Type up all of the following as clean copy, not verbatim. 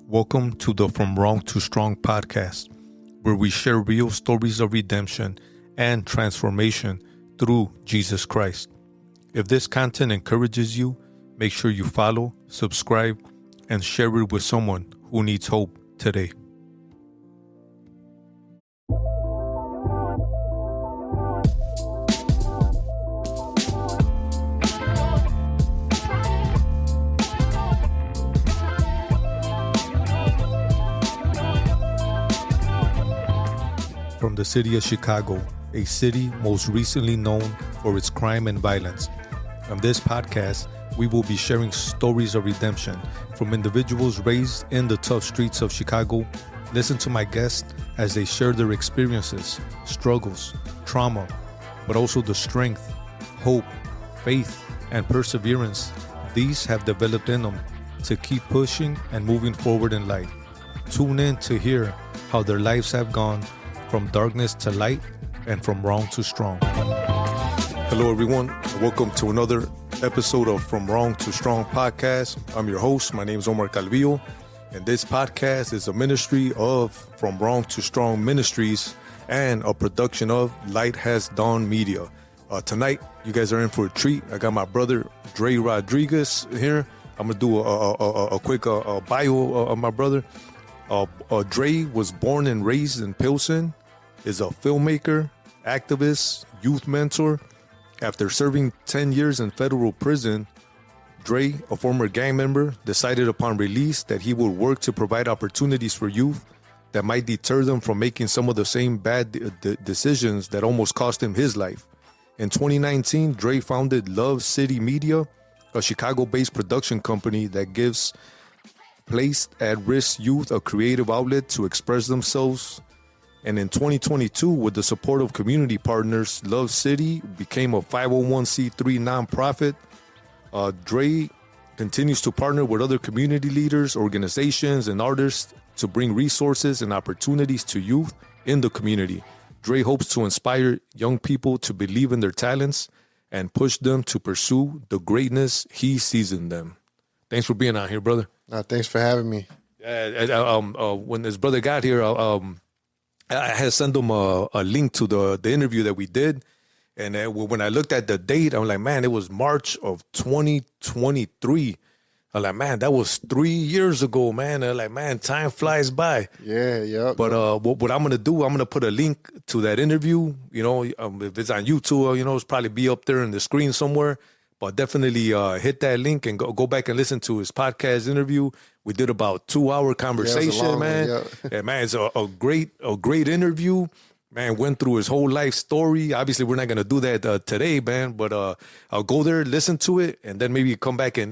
Welcome to the From Wrong to Strong podcast, where we share real stories of redemption and transformation through Jesus Christ. If this content encourages you, make sure you follow, subscribe, and share it with someone who needs hope today. From the city of Chicago, a city most recently known for its crime and violence. On this podcast, we will be sharing stories of redemption from individuals raised in the tough streets of Chicago. Listen to my guests as they share their experiences, struggles, trauma, but also the strength, hope, faith, and perseverance these have developed in them to keep pushing and moving forward in life. Tune in to hear how their lives have gone from darkness to light and from wrong to strong. Hello, everyone. Welcome to another episode of From Wrong to Strong podcast. I'm your host. My name is Omar Calvillo, and this podcast is a ministry of From Wrong to Strong Ministries and a production of Light Has Dawned Media. Tonight, you guys are in for a treat. I got my brother, Dre Rodriguez, here. I'm going to do a quick bio of my brother. Dre was born and raised in Pilsen, is a filmmaker, activist, youth mentor. After serving 10 years in federal prison, Dre, a former gang member, decided upon release that he would work to provide opportunities for youth that might deter them from making some of the same bad decisions that almost cost him his life. In 2019, Dre founded Luv City Media, a Chicago-based production company that gives placed at-risk youth a creative outlet to express themselves. And in 2022, with the support of community partners, Luv City became a 501c3 nonprofit. Dre continues to partner with other community leaders, organizations, and artists to bring resources and opportunities to youth in the community. Dre hopes to inspire young people to believe in their talents and push them to pursue the greatness he sees in them. Thanks for being out here, brother. Thanks for having me. When his brother got here, I had sent him a link to the interview that we did. And when I looked at the date, I'm like, man, it was March of 2023. I'm like, man, that was 3 years ago, man. I'm like, man, time flies by. Yeah. But what I'm going to do, I'm going to put a link to that interview. You know, if it's on YouTube, it's probably be up there on the screen somewhere. But definitely hit that link and go back and listen to his podcast interview. We did about 2-hour conversation, man. Yeah. And man, it's a great interview. Man, went through his whole life story. Obviously, we're not gonna do that today, man. But I'll go there, listen to it, and then maybe come back and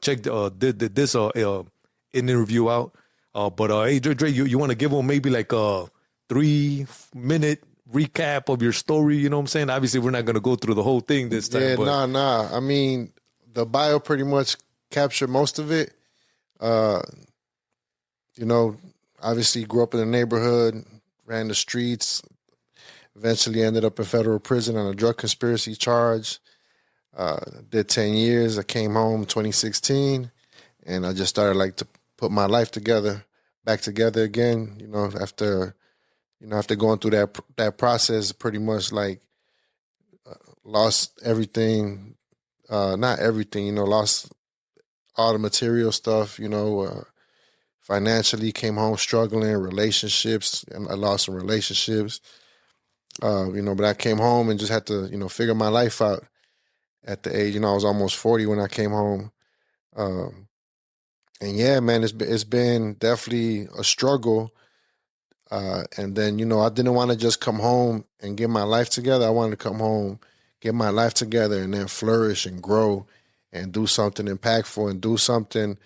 check this interview out. Hey, Dre, you want to give him maybe like a 3-minute recap of your story, you know what I'm saying? Obviously, we're not going to go through the whole thing this time. Yeah, but... nah. I mean, the bio pretty much captured most of it. Obviously grew up in the neighborhood, ran the streets, eventually ended up in federal prison on a drug conspiracy charge. Did 10 years. I came home 2016, and I just started to put my life back together again, after going through that process, pretty much lost everything, not everything, lost all the material stuff, financially, came home struggling, relationships, and I lost some relationships, but I came home and just had to, figure my life out at the age, I was almost 40 when I came home. And yeah, man, it's been definitely a struggle. And then, I didn't want to just come home and get my life together. I wanted to come home, get my life together, and then flourish and grow and do something impactful and do something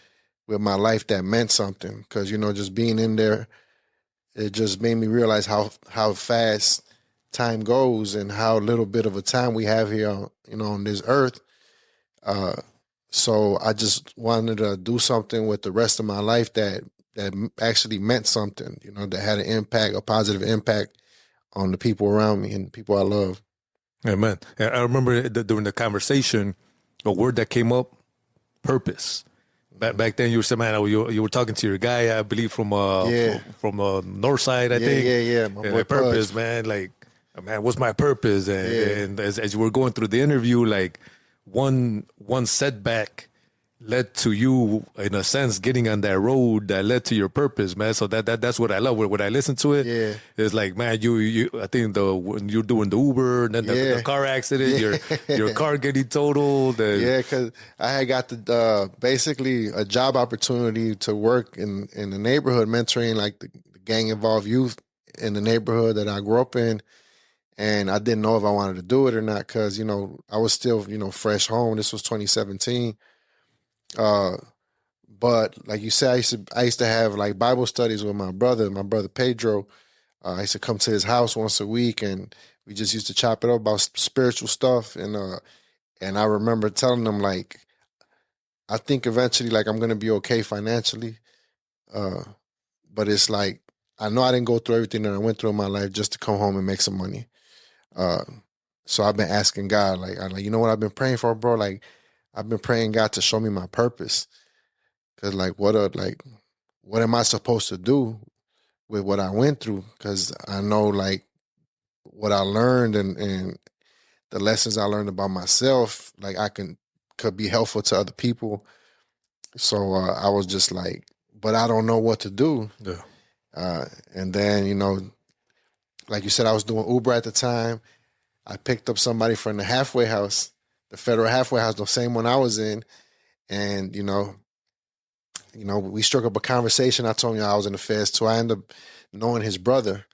with my life that meant something. Because, just being in there, it just made me realize how fast time goes and how little bit of a time we have here, on this earth. So I just wanted to do something with the rest of my life that actually meant something, that had an impact, a positive impact on the people around me and the people I love. Yeah, man. I remember during the conversation, a word that came up, purpose. Back then, you were saying, man, you were talking to your guy, I believe, from from north side, I think. Yeah. My boy purpose, Pudge. man. Man, what's my purpose? And as you were going through the interview, like one setback led to you, in a sense, getting on that road that led to your purpose, man. So that's what I love. When I listen to it, it's like, man, you I think when you're doing the Uber, and then the car accident, your car getting totaled. Because I had got basically a job opportunity to work in the neighborhood, mentoring like the gang involved youth in the neighborhood that I grew up in. And I didn't know if I wanted to do it or not because, I was still, fresh home. This was 2017. But like you said, I used to have like Bible studies with my brother Pedro. I used to come to his house once a week, and we just used to chop it up about spiritual stuff. And I remember telling him, like, I think eventually, like, I'm gonna be okay financially. But it's like I know I didn't go through everything that I went through in my life just to come home and make some money. So I've been asking God, like, you know what I've been praying for, bro? Like, I've been praying God to show me my purpose. Cause like, what am I supposed to do with what I went through? Cause I know like what I learned and the lessons I learned about myself, like could be helpful to other people. So I was just like, but I don't know what to do. Yeah. And then, like you said, I was doing Uber at the time. I picked up somebody from the halfway house, the federal halfway house, the same one I was in. And, we struck up a conversation. I told him I was in the feds too. I ended up knowing his brother.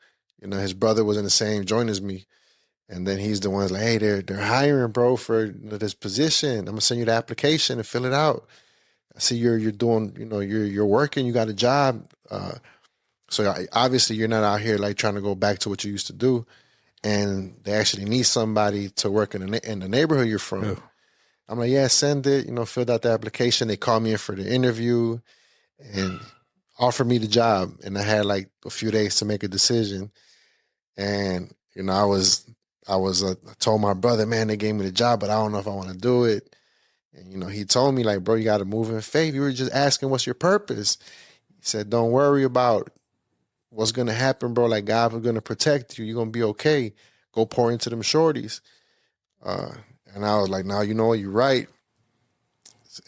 His brother was in the same joint as me. And then he's the one that's like, hey, they're hiring, bro, for this position. I'm gonna send you the application and fill it out. I see you're doing, you're working, you got a job. So obviously you're not out here like trying to go back to what you used to do. And they actually need somebody to work in the neighborhood you're from. Yeah. I'm like, yeah, send it. Filled out the application. They called me in for the interview and offered me the job. And I had like a few days to make a decision. And I told my brother, man, they gave me the job, but I don't know if I want to do it. And he told me like, bro, you got to move in faith. You were just asking, what's your purpose? He said, don't worry about what's going to happen, bro. Like, God is going to protect you. You're going to be okay. Go pour into them shorties. And I was like, no, you're right.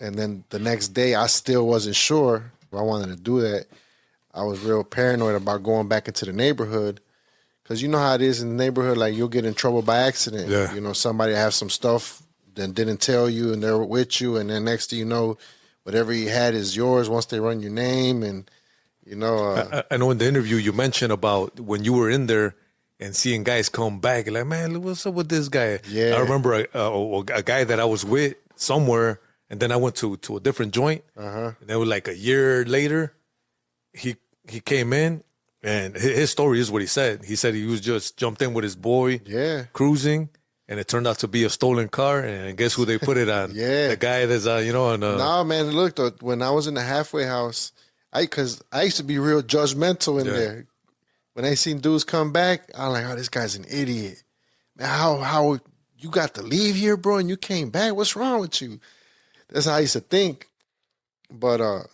And then the next day, I still wasn't sure if I wanted to do that. I was real paranoid about going back into the neighborhood. Because you know how it is in the neighborhood, like you'll get in trouble by accident. Yeah. Somebody has some stuff that didn't tell you and they're with you. And then next thing you know, whatever you had is yours once they run your name. And I know in the interview you mentioned about when you were in there and seeing guys come back, like, man, what's up with this guy? Yeah. I remember a guy that I was with somewhere, and then I went to a different joint. And then like a year later, he came in, and his story is what he said. He said he was just jumped in with his boy, cruising, and it turned out to be a stolen car. And guess who they put it on? The guy that's on. No, man, look, when I was in the halfway house, because I used to be real judgmental in there. When I seen dudes come back, I'm like, oh, this guy's an idiot. Man, how you got to leave here, bro, and you came back? What's wrong with you? That's how I used to think. But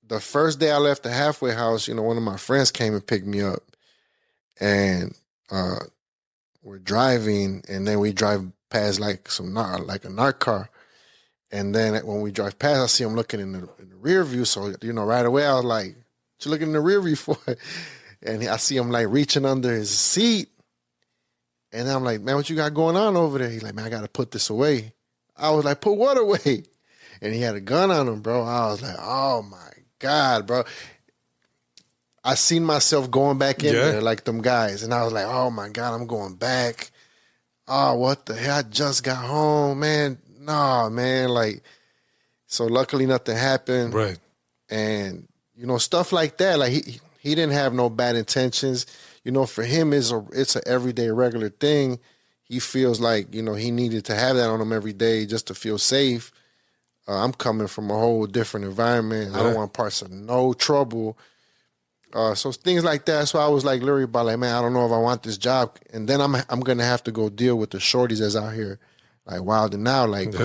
the first day I left the halfway house, one of my friends came and picked me up. And we're driving, and then we drive past like a narc car. And then when we drive past, I see him looking in the rear view. So, right away, I was like, what you looking in the rear view for? And I see him like reaching under his seat. And I'm like, man, what you got going on over there? He's like, man, I got to put this away. I was like, put what away? And he had a gun on him, bro. I was like, oh my God, bro. I seen myself going back in there like them guys. And I was like, oh my God, I'm going back. Oh, what the hell? I just got home, man. No, man. Like, so luckily nothing happened. Right. And, stuff like that. Like he didn't have no bad intentions. For him, it's an everyday regular thing. He feels like, he needed to have that on him every day just to feel safe. I'm coming from a whole different environment. I don't want parts of no trouble. So things like that. So I was like literally about like, man, I don't know if I want this job. And then I'm going to have to go deal with the shorties that's out here like wild and out, like,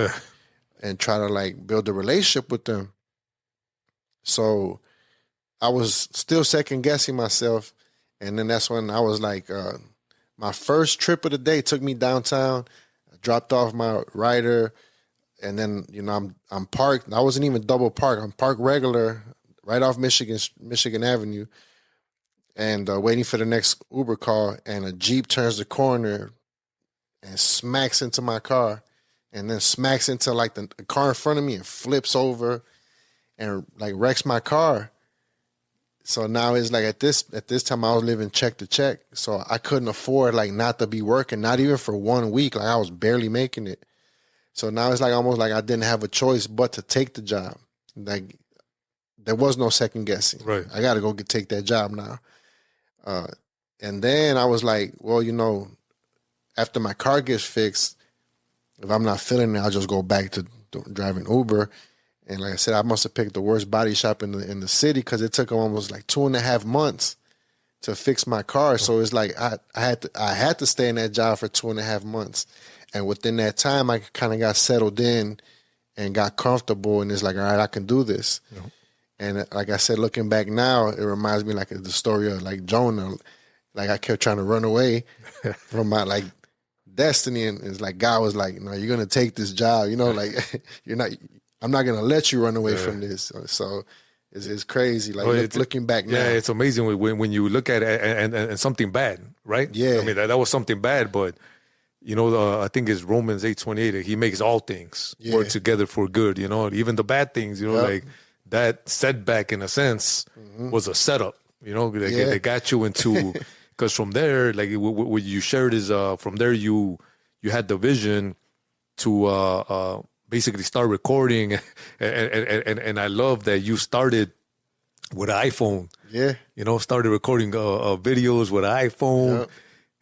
and try to like build a relationship with them. So I was still second guessing myself. And then that's when I was like, my first trip of the day took me downtown. I dropped off my rider. And then, I'm parked. I wasn't even double parked. I'm parked regular right off Michigan Avenue, and waiting for the next Uber call. And a Jeep turns the corner and smacks into my car, and then smacks into like the car in front of me and flips over and like wrecks my car. So now it's like at this time I was living check to check, so I couldn't afford like not to be working, not even for 1 week. Like I was barely making it. So now it's like almost like I didn't have a choice but to take the job. Like there was no second guessing. Right. I got to go take that job now. And then I was like, well, after my car gets fixed, if I'm not feeling it, I'll just go back to driving Uber. And like I said, I must have picked the worst body shop in the city, because it took almost like 2.5 months to fix my car. So it's like I had to stay in that job for 2.5 months. And within that time, I kind of got settled in and got comfortable. And it's like, all right, I can do this. Yeah. And like I said, looking back now, it reminds me like of the story of like Jonah. Like I kept trying to run away from my like destiny. And it's like God was like, no, you're going to take this job. Like I'm not going to let you run away from this. So it's crazy. Like looking back now. Yeah, it's amazing when you look at it and something bad, right? Yeah. I mean, that was something bad, but I think it's Romans 8:28. He makes all things work together for good. Even the bad things. Like that setback in a sense was a setup. They got you into, because from there, like what you shared is from there you had the vision to basically start recording, and I love that you started with an iPhone. Yeah, started recording videos with an iPhone. Yep.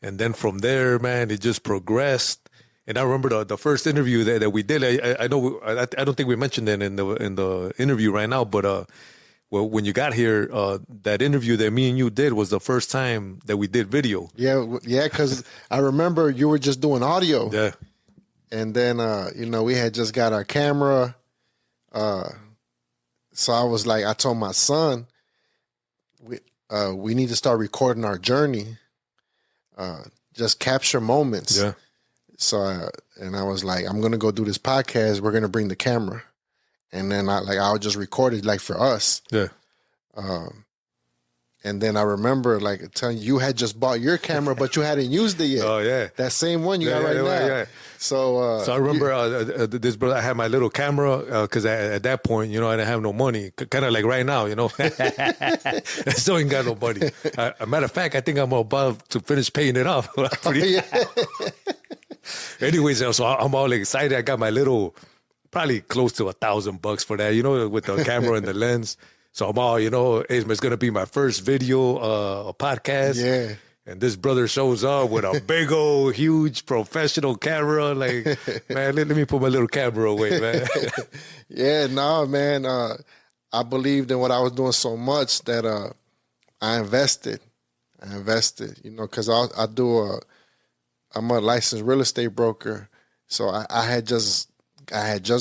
And then from there, man, it just progressed. And I remember the first interview that we did. I know I don't think we mentioned it in the interview right now, but when you got here, that interview that me and you did was the first time that we did video. Yeah, because I remember you were just doing audio. Yeah. And then we had just got our camera. So I was like, I told my son, we need to start recording our journey. Just capture moments. Yeah. So, and I was like, I'm going to go do this podcast. We're going to bring the camera. And then I'll just record it like for us. Yeah. And then I remember like telling you had just bought your camera, but you hadn't used it yet. Oh, yeah. That same one you got right now. Yeah. So I remember this brother, I had my little camera because at that point, I didn't have no money. Kind of like right now, I still ain't got no money. A matter of fact, I think I'm about to finish paying it off. Anyways, so I'm all excited. I got my little, probably close to $1,000 for that, with the camera and the lens. So I'm all, it's going to be my first video, a podcast. Yeah. And this brother shows up with a big old, huge professional camera. Like, man, let me put my little camera away, man. Yeah, no, man. I believed in what I was doing so much that I invested. Because I'm a licensed real estate broker. So I had just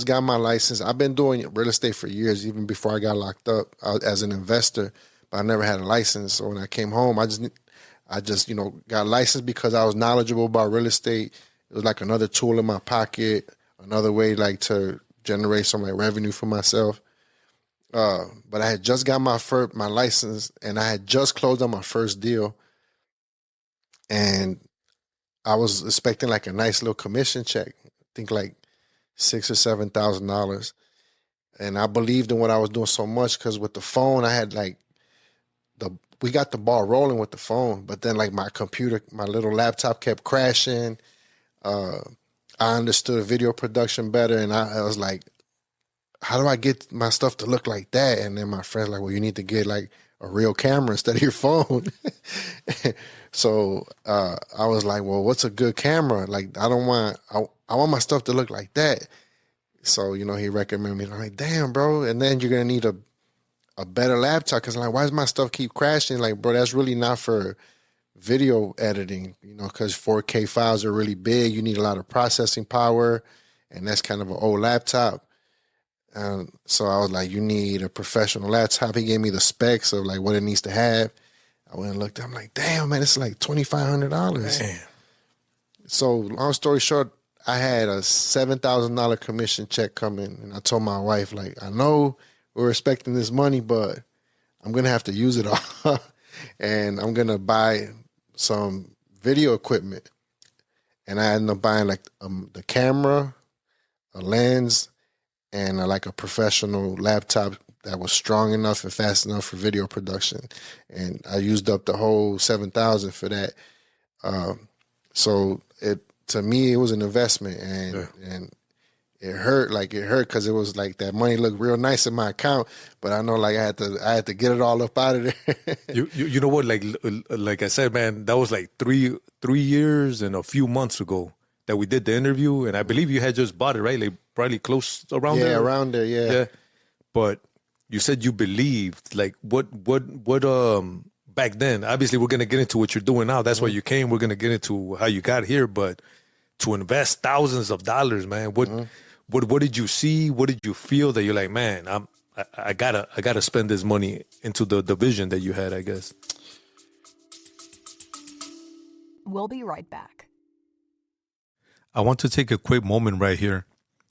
got my license. I've been doing real estate for years, even before I got locked up as an investor. But I never had a license. So when I came home, I just got licensed because I was knowledgeable about real estate. It was like another tool in my pocket, another way like to generate some like revenue for myself. But I had just got my license, and I had just closed on my first deal, and I was expecting like a nice little commission check. I think like $6,000 or $7,000, and I believed in what I was doing so much because with the phone, I had like we got the ball rolling with the phone, but then like my computer, my little laptop kept crashing. I understood video production better, and I was like, how do I get my stuff to look like that? And then my friend's like, well, you need to get like a real camera instead of your phone. So I was like, well, what's a good camera? Like, I want my stuff to look like that. So, he recommended me. I'm like, damn, bro. And then you're going to need a better laptop, because like, why does my stuff keep crashing? Like, bro, that's really not for video editing, because 4K files are really big. You need a lot of processing power, and that's kind of an old laptop. And so I was like, you need a professional laptop. He gave me the specs of like what it needs to have. I went and looked. I'm like, damn, man, it's like $2,500. Damn. So long story short, I had a $7,000 commission check coming, and I told my wife, like, I know we're expecting this money, but I'm gonna have to use it all, and I'm gonna buy some video equipment. And I ended up buying like the camera, a lens, and like a professional laptop that was strong enough and fast enough for video production. And I used up the whole $7,000 for that. So to me, it was an investment, and it hurt because it was like that money looked real nice in my account, but I know like I had to get it all up out of there. You know what, like I said, man, that was like three years and a few months ago that we did the interview, and I believe you had just bought it, right? Like probably close around there. Yeah, around there, yeah. But you said you believed, like what back then, obviously we're gonna get into what you're doing now. That's why you came. We're gonna get into how you got here, but to invest thousands of dollars, man, what did you see? What did you feel that you're like, man, I gotta spend this money into the vision that you had, I guess. We'll be right back. I want to take a quick moment right here.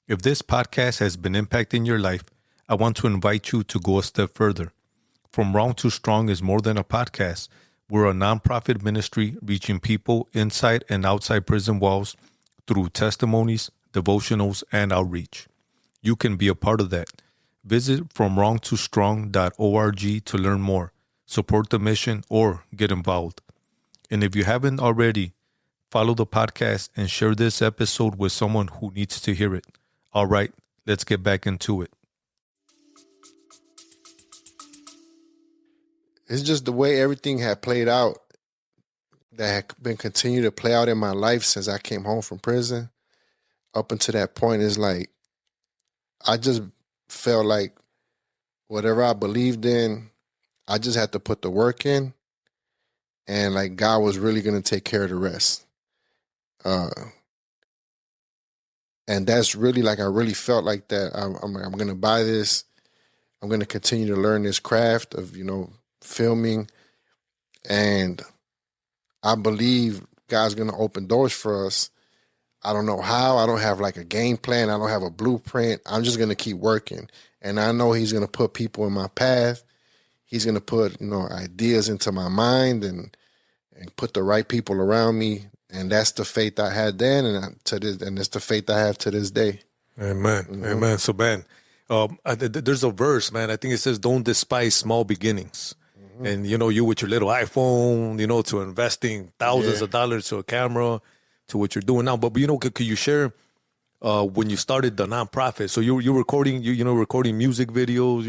If this podcast has been impacting your life, I want to invite you to go a step further. From Wrong to Strong is more than a podcast. We're a nonprofit ministry reaching people inside and outside prison walls through testimonies, devotionals, and outreach. You can be a part of that. Visit fromwrongtostrong.org to learn more, support the mission, or get involved. And if you haven't already, follow the podcast and share this episode with someone who needs to hear it. All right, let's get back into it. It's just the way everything had played out that had been continued to play out in my life since I came home from prison. Up until that point, is like I just felt like whatever I believed in, I just had to put the work in, and like God was really going to take care of the rest. And that's really like I really felt like that. I'm going to buy this. I'm going to continue to learn this craft of filming, and I believe God's going to open doors for us. I don't know how. I don't have like a game plan. I don't have a blueprint. I'm just going to keep working. And I know he's going to put people in my path. He's going to put, ideas into my mind and put the right people around me. And that's the faith I had then, and it's the faith I have to this day. Amen. Mm-hmm. Amen. So, man, there's a verse, man. I think it says, "Don't despise small beginnings." Mm-hmm. And you with your little iPhone, to investing thousands of dollars to a camera, to what you're doing now. But could you share when you started the nonprofit? So you're recording, recording music videos,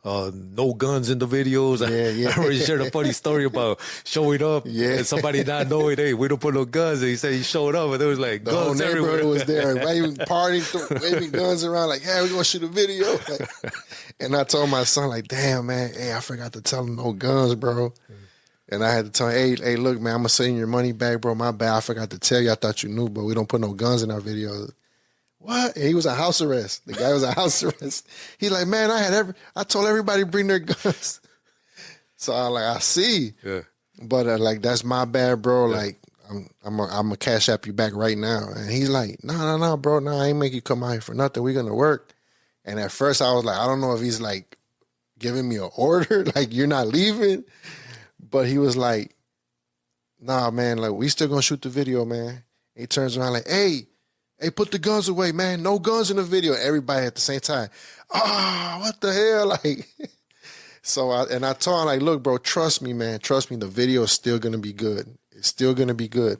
no guns in the videos. Yeah. I remember you shared a funny story about showing up and somebody not knowing, hey, we don't put no guns. And he said he showed up and there was like the guns whole neighborhood everywhere. was there. Even partying, waving guns around like, hey, we're going to shoot a video. Like, and I told my son, like, damn, man, hey, I forgot to tell him no guns, bro. And I had to tell him, hey, look, man, I'm going to send you your money back, bro. My bad. I forgot to tell you. I thought you knew, but we don't put no guns in our videos. What? And he was on house arrest. The guy was on house arrest. He's like, man, I told everybody bring their guns. So I'm like, I see. Yeah. But like, that's my bad, bro. Yeah. Like, I'm gonna cash app you back right now. And he's like, no, bro. No, I ain't make you come out here for nothing. We're gonna work. And at first I was like, I don't know if he's like giving me an order, like you're not leaving. But he was like, nah, man, like we still gonna shoot the video, man. He turns around like, hey, put the guns away, man. No guns in the video. Everybody at the same time. Oh, what the hell? Like, so I told him, like, look, bro, trust me, man. Trust me, the video is still going to be good. It's still going to be good.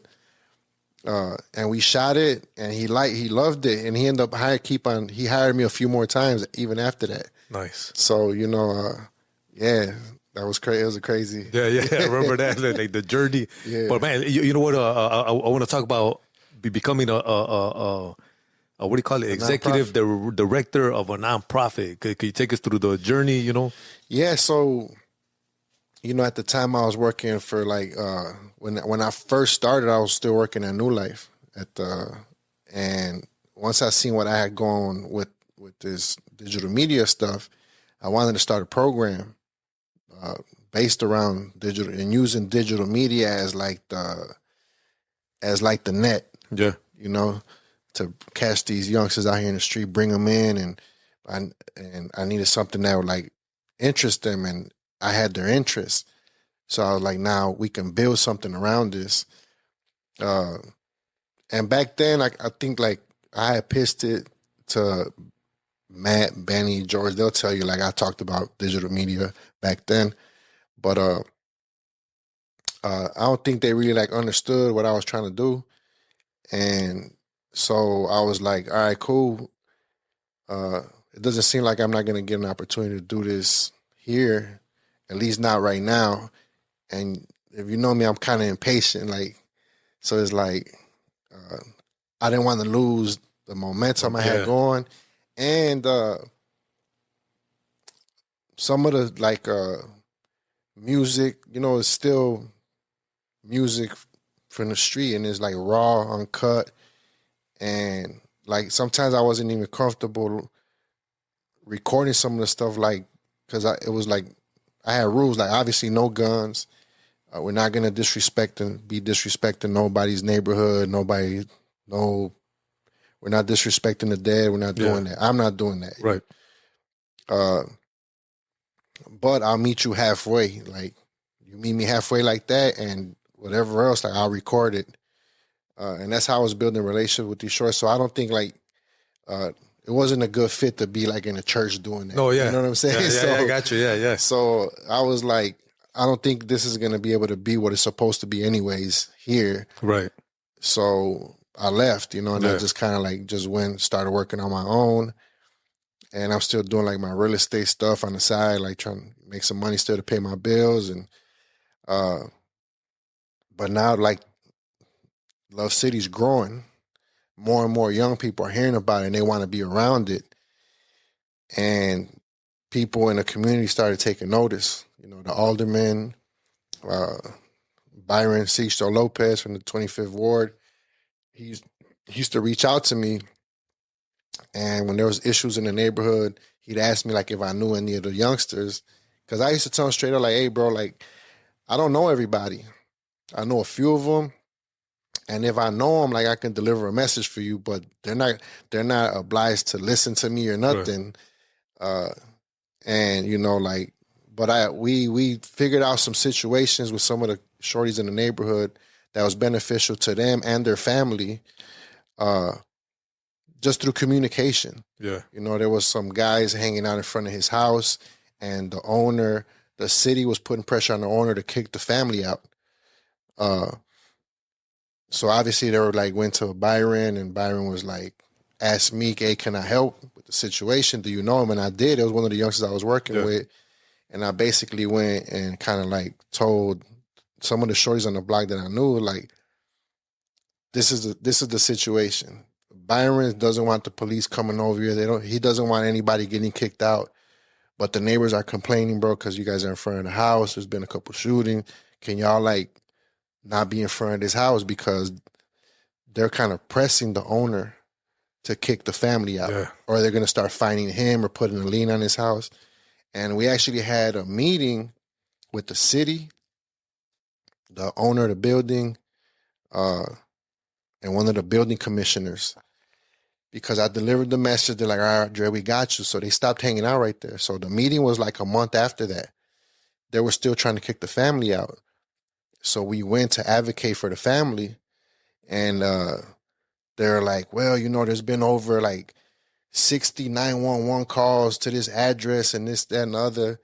And we shot it, and he loved it, and he ended up he hired me a few more times even after that. Nice. So, yeah, that was crazy. It was a crazy. Yeah, I remember that, like the journey. Yeah. But man, you know what? I want to talk about becoming a what do you call it? Executive director of a nonprofit. Could you take us through the journey? Yeah. So, at the time I was working for like when I first started, I was still working at New Life and once I seen what I had going with this digital media stuff, I wanted to start a program based around digital and using digital media as like the net, Yeah. you know, to catch these youngsters out here in the street, bring them in, and I needed something that would like interest them, and I had their interest. So I was like, now we can build something around this. And back then, I think like I had pitched it to Matt, Benny, George. They'll tell you like I talked about digital media back then, but I don't think they really like understood what I was trying to do. And so I was like, all right, cool. It doesn't seem like I'm not going to get an opportunity to do this here, at least not right now. And if you know me, I'm kind of impatient. Like, so it's like, I didn't want to lose the momentum I had going. And some of the like music, you know, is still music from the street, and it's like raw, uncut. And like sometimes I wasn't even comfortable recording some of the stuff, like, because it was like I had rules, like obviously no guns. We're not gonna be disrespecting nobody's neighborhood. We're not disrespecting the dead. We're not doing that. I'm not doing that. Right. But I'll meet you halfway. Like you meet me halfway like that, and whatever else, like I'll record it. And that's how I was building a relationship with these shorts. So I don't think like it wasn't a good fit to be like in a church doing that. No, yeah. You know what I'm saying? Yeah, I got you. Yeah. So I was like, I don't think this is going to be able to be what it's supposed to be anyways here. Right. So I left, you know, and I just kind of like just started working on my own. And I'm still doing like my real estate stuff on the side, like trying to make some money still to pay my bills. And but now like Luv City's growing. More and more young people are hearing about it, and they want to be around it. And people in the community started taking notice. You know, the alderman, Byron Sixto Lopez from the 25th Ward, he used to reach out to me. And when there was issues in the neighborhood, he'd ask me like if I knew any of the youngsters. Because I used to tell him straight up like, hey, bro, like, I don't know everybody. I know a few of them. And if I know them, like I can deliver a message for you, but they're not obliged to listen to me or nothing. Right. And you know, like, but we figured out some situations with some of the shorties in the neighborhood that was beneficial to them and their family, just through communication. Yeah, you know, there was some guys hanging out in front of his house, and the city was putting pressure on the owner to kick the family out. So obviously they were like went to Byron, and Byron was like, asked me, hey, can I help with the situation? Do you know him? And I did. It was one of the youngsters I was working with. And I basically went and kind of like told some of the shorties on the block that I knew, like, this is the situation. Byron doesn't want the police coming over here. He doesn't want anybody getting kicked out. But the neighbors are complaining, bro, because you guys are in front of the house. There's been a couple shootings. Can y'all like not be in front of this house, because they're kind of pressing the owner to kick the family out, or they're going to start finding him or putting a lien on his house. And we actually had a meeting with the city, the owner of the building, and one of the building commissioners, because I delivered the message. They're like, all right, Dre, we got you. So they stopped hanging out right there. So the meeting was like a month after that. They were still trying to kick the family out. So we went to advocate for the family, and they're like, well, you know, there's been over like 60 911 calls to this address and this, that, and the other.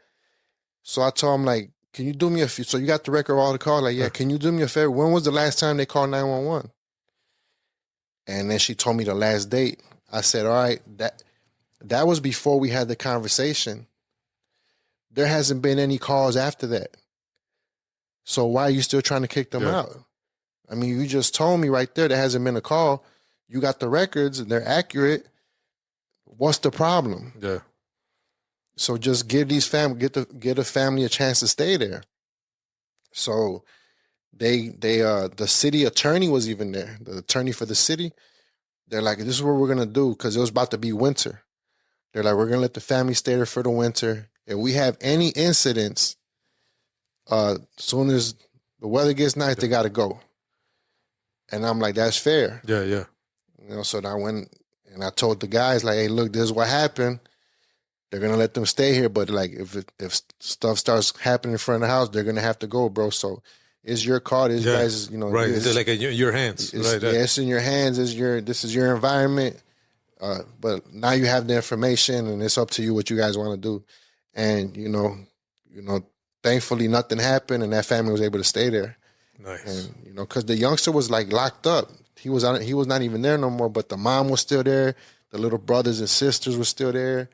So I told them, like, can you do me a favor? So you got the record of all the calls? Like, yeah, can you do me a favor? When was the last time they called 911? And then she told me the last date. I said, all right, that was before we had the conversation. There hasn't been any calls after that. So why are you still trying to kick them out? I mean, you just told me right there hasn't been a call. You got the records and they're accurate. What's the problem? Yeah. So just give these get a family a chance to stay there. So the city attorney was even there. The attorney for the city. They're like, this is what we're gonna do, because it was about to be winter. They're like, we're going to let the family stay there for the winter. If we have any incidents, soon as the weather gets nice, they got to go. And I'm like, that's fair. Yeah. You know, so I went and I told the guys, like, hey, look, this is what happened. They're going to let them stay here. But, like, if stuff starts happening in front of the house, they're going to have to go, bro. So it's your call. It's guys, you know. Right. It's like in your hands. Right. Yeah, it's in your hands. This is your environment. But now you have the information, and it's up to you what you guys want to do. And, you know, thankfully nothing happened, and that family was able to stay there. Nice. And, you know, because the youngster was, like, locked up. He was not even there no more, but the mom was still there. The little brothers and sisters were still there.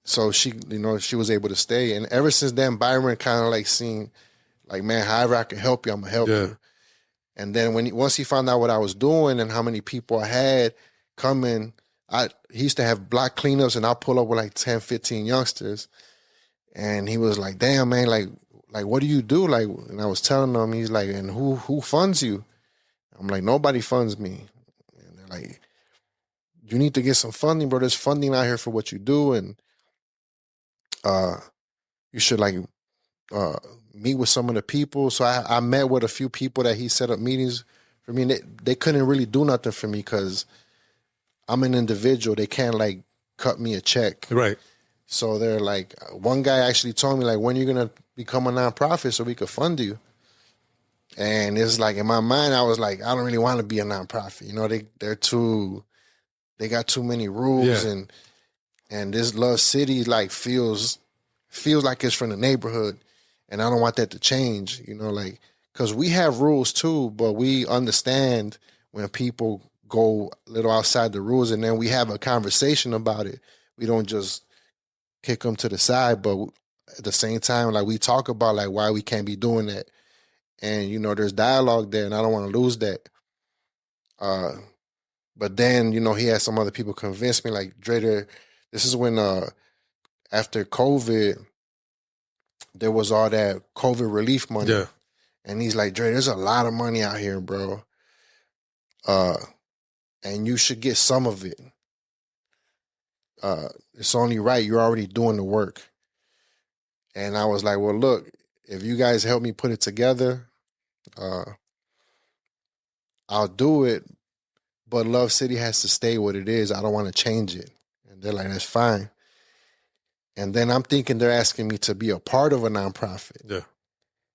So she was able to stay. And ever since then, Byron kind of, like, seen, like, man, however I can help you, I'm going to help you. And then once he found out what I was doing and how many people I had coming, he used to have block cleanups, and I'll pull up with like 10, 15 youngsters. And he was like, damn, man, like what do you do? Like, and I was telling him, he's like, and who funds you? I'm like, nobody funds me. And they're like, you need to get some funding, bro. There's funding out here for what you do. And you should, like, meet with some of the people. So I met with a few people that he set up meetings for me. And they couldn't really do nothing for me because I'm an individual. They can't, like, cut me a check. Right. So they're like, one guy actually told me, like, when are you going to become a nonprofit so we could fund you? And it's like, in my mind, I was like, I don't really want to be a nonprofit. You know, they got too many rules. Yeah. And this Luv City, like, feels like it's from the neighborhood. And I don't want that to change, you know, like, because we have rules too, but we understand when people go a little outside the rules, and then we have a conversation about it. We don't just kick them to the side, but at the same time, like, we talk about, like, why we can't be doing that. And, you know, there's dialogue there, and I don't want to lose that. But then, you know, he had some other people convince me, like, Dre, this is when after COVID, there was all that COVID relief money. Yeah. And he's like, Dre, there's a lot of money out here, bro. And you should get some of it. It's only right. You're already doing the work. And I was like, well, look, if you guys help me put it together, I'll do it. But Luv City has to stay what it is. I don't want to change it. And they're like, that's fine. And then I'm thinking they're asking me to be a part of a nonprofit. Yeah.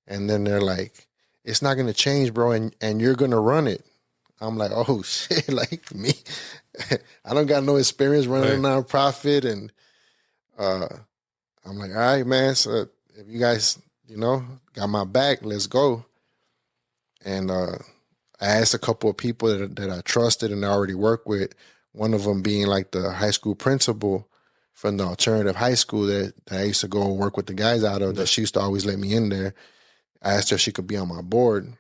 And then they're like, it's not going to change, bro, and you're going to run it. I'm like, oh, shit, like, me? I don't got no experience running a nonprofit. And I'm like, all right, man, so if you guys, you know, got my back, let's go. And I asked a couple of people that I trusted and I already worked with, one of them being, like, the high school principal from the alternative high school that I used to go and work with the guys out of, that she used to always let me in there. I asked her if she could be on my board.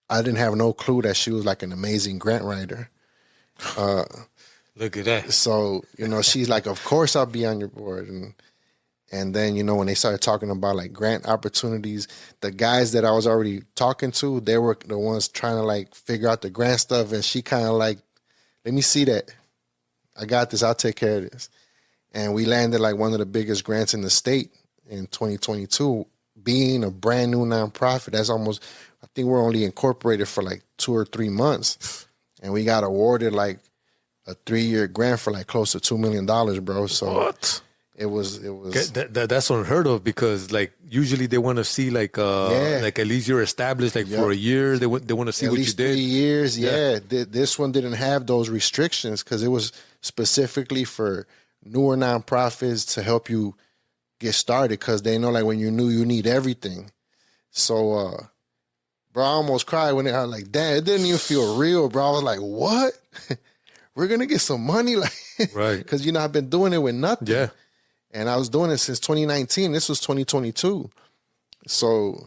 I didn't have no clue that she was, like, an amazing grant writer. Look at that. So, you know, she's like, of course I'll be on your board. And then, you know, when they started talking about, like, grant opportunities, the guys that I was already talking to, they were the ones trying to, like, figure out the grant stuff. And she kind of like, let me see that. I got this. I'll take care of this. And we landed, like, one of the biggest grants in the state in 2022, being a brand new nonprofit. That's almost, I think we're only incorporated for, like, 2 or 3 months. And we got awarded, like, a 3-year grant for, like, close to $2 million, bro. So what? It was that's unheard of, because, like, usually they want to see, like, like, at least you're established, like, for a year. They want to see at what you least did. 3 years. Yeah. This one didn't have those restrictions because it was specifically for newer nonprofits to help you get started, because they know, like, when you're new, you need everything. So, bro, I almost cried when I was like, damn, it didn't even feel real, bro. I was like, what? We're gonna get some money, like, right? Because, you know, I've been doing it with nothing. Yeah. And I was doing it since 2019. This was 2022. So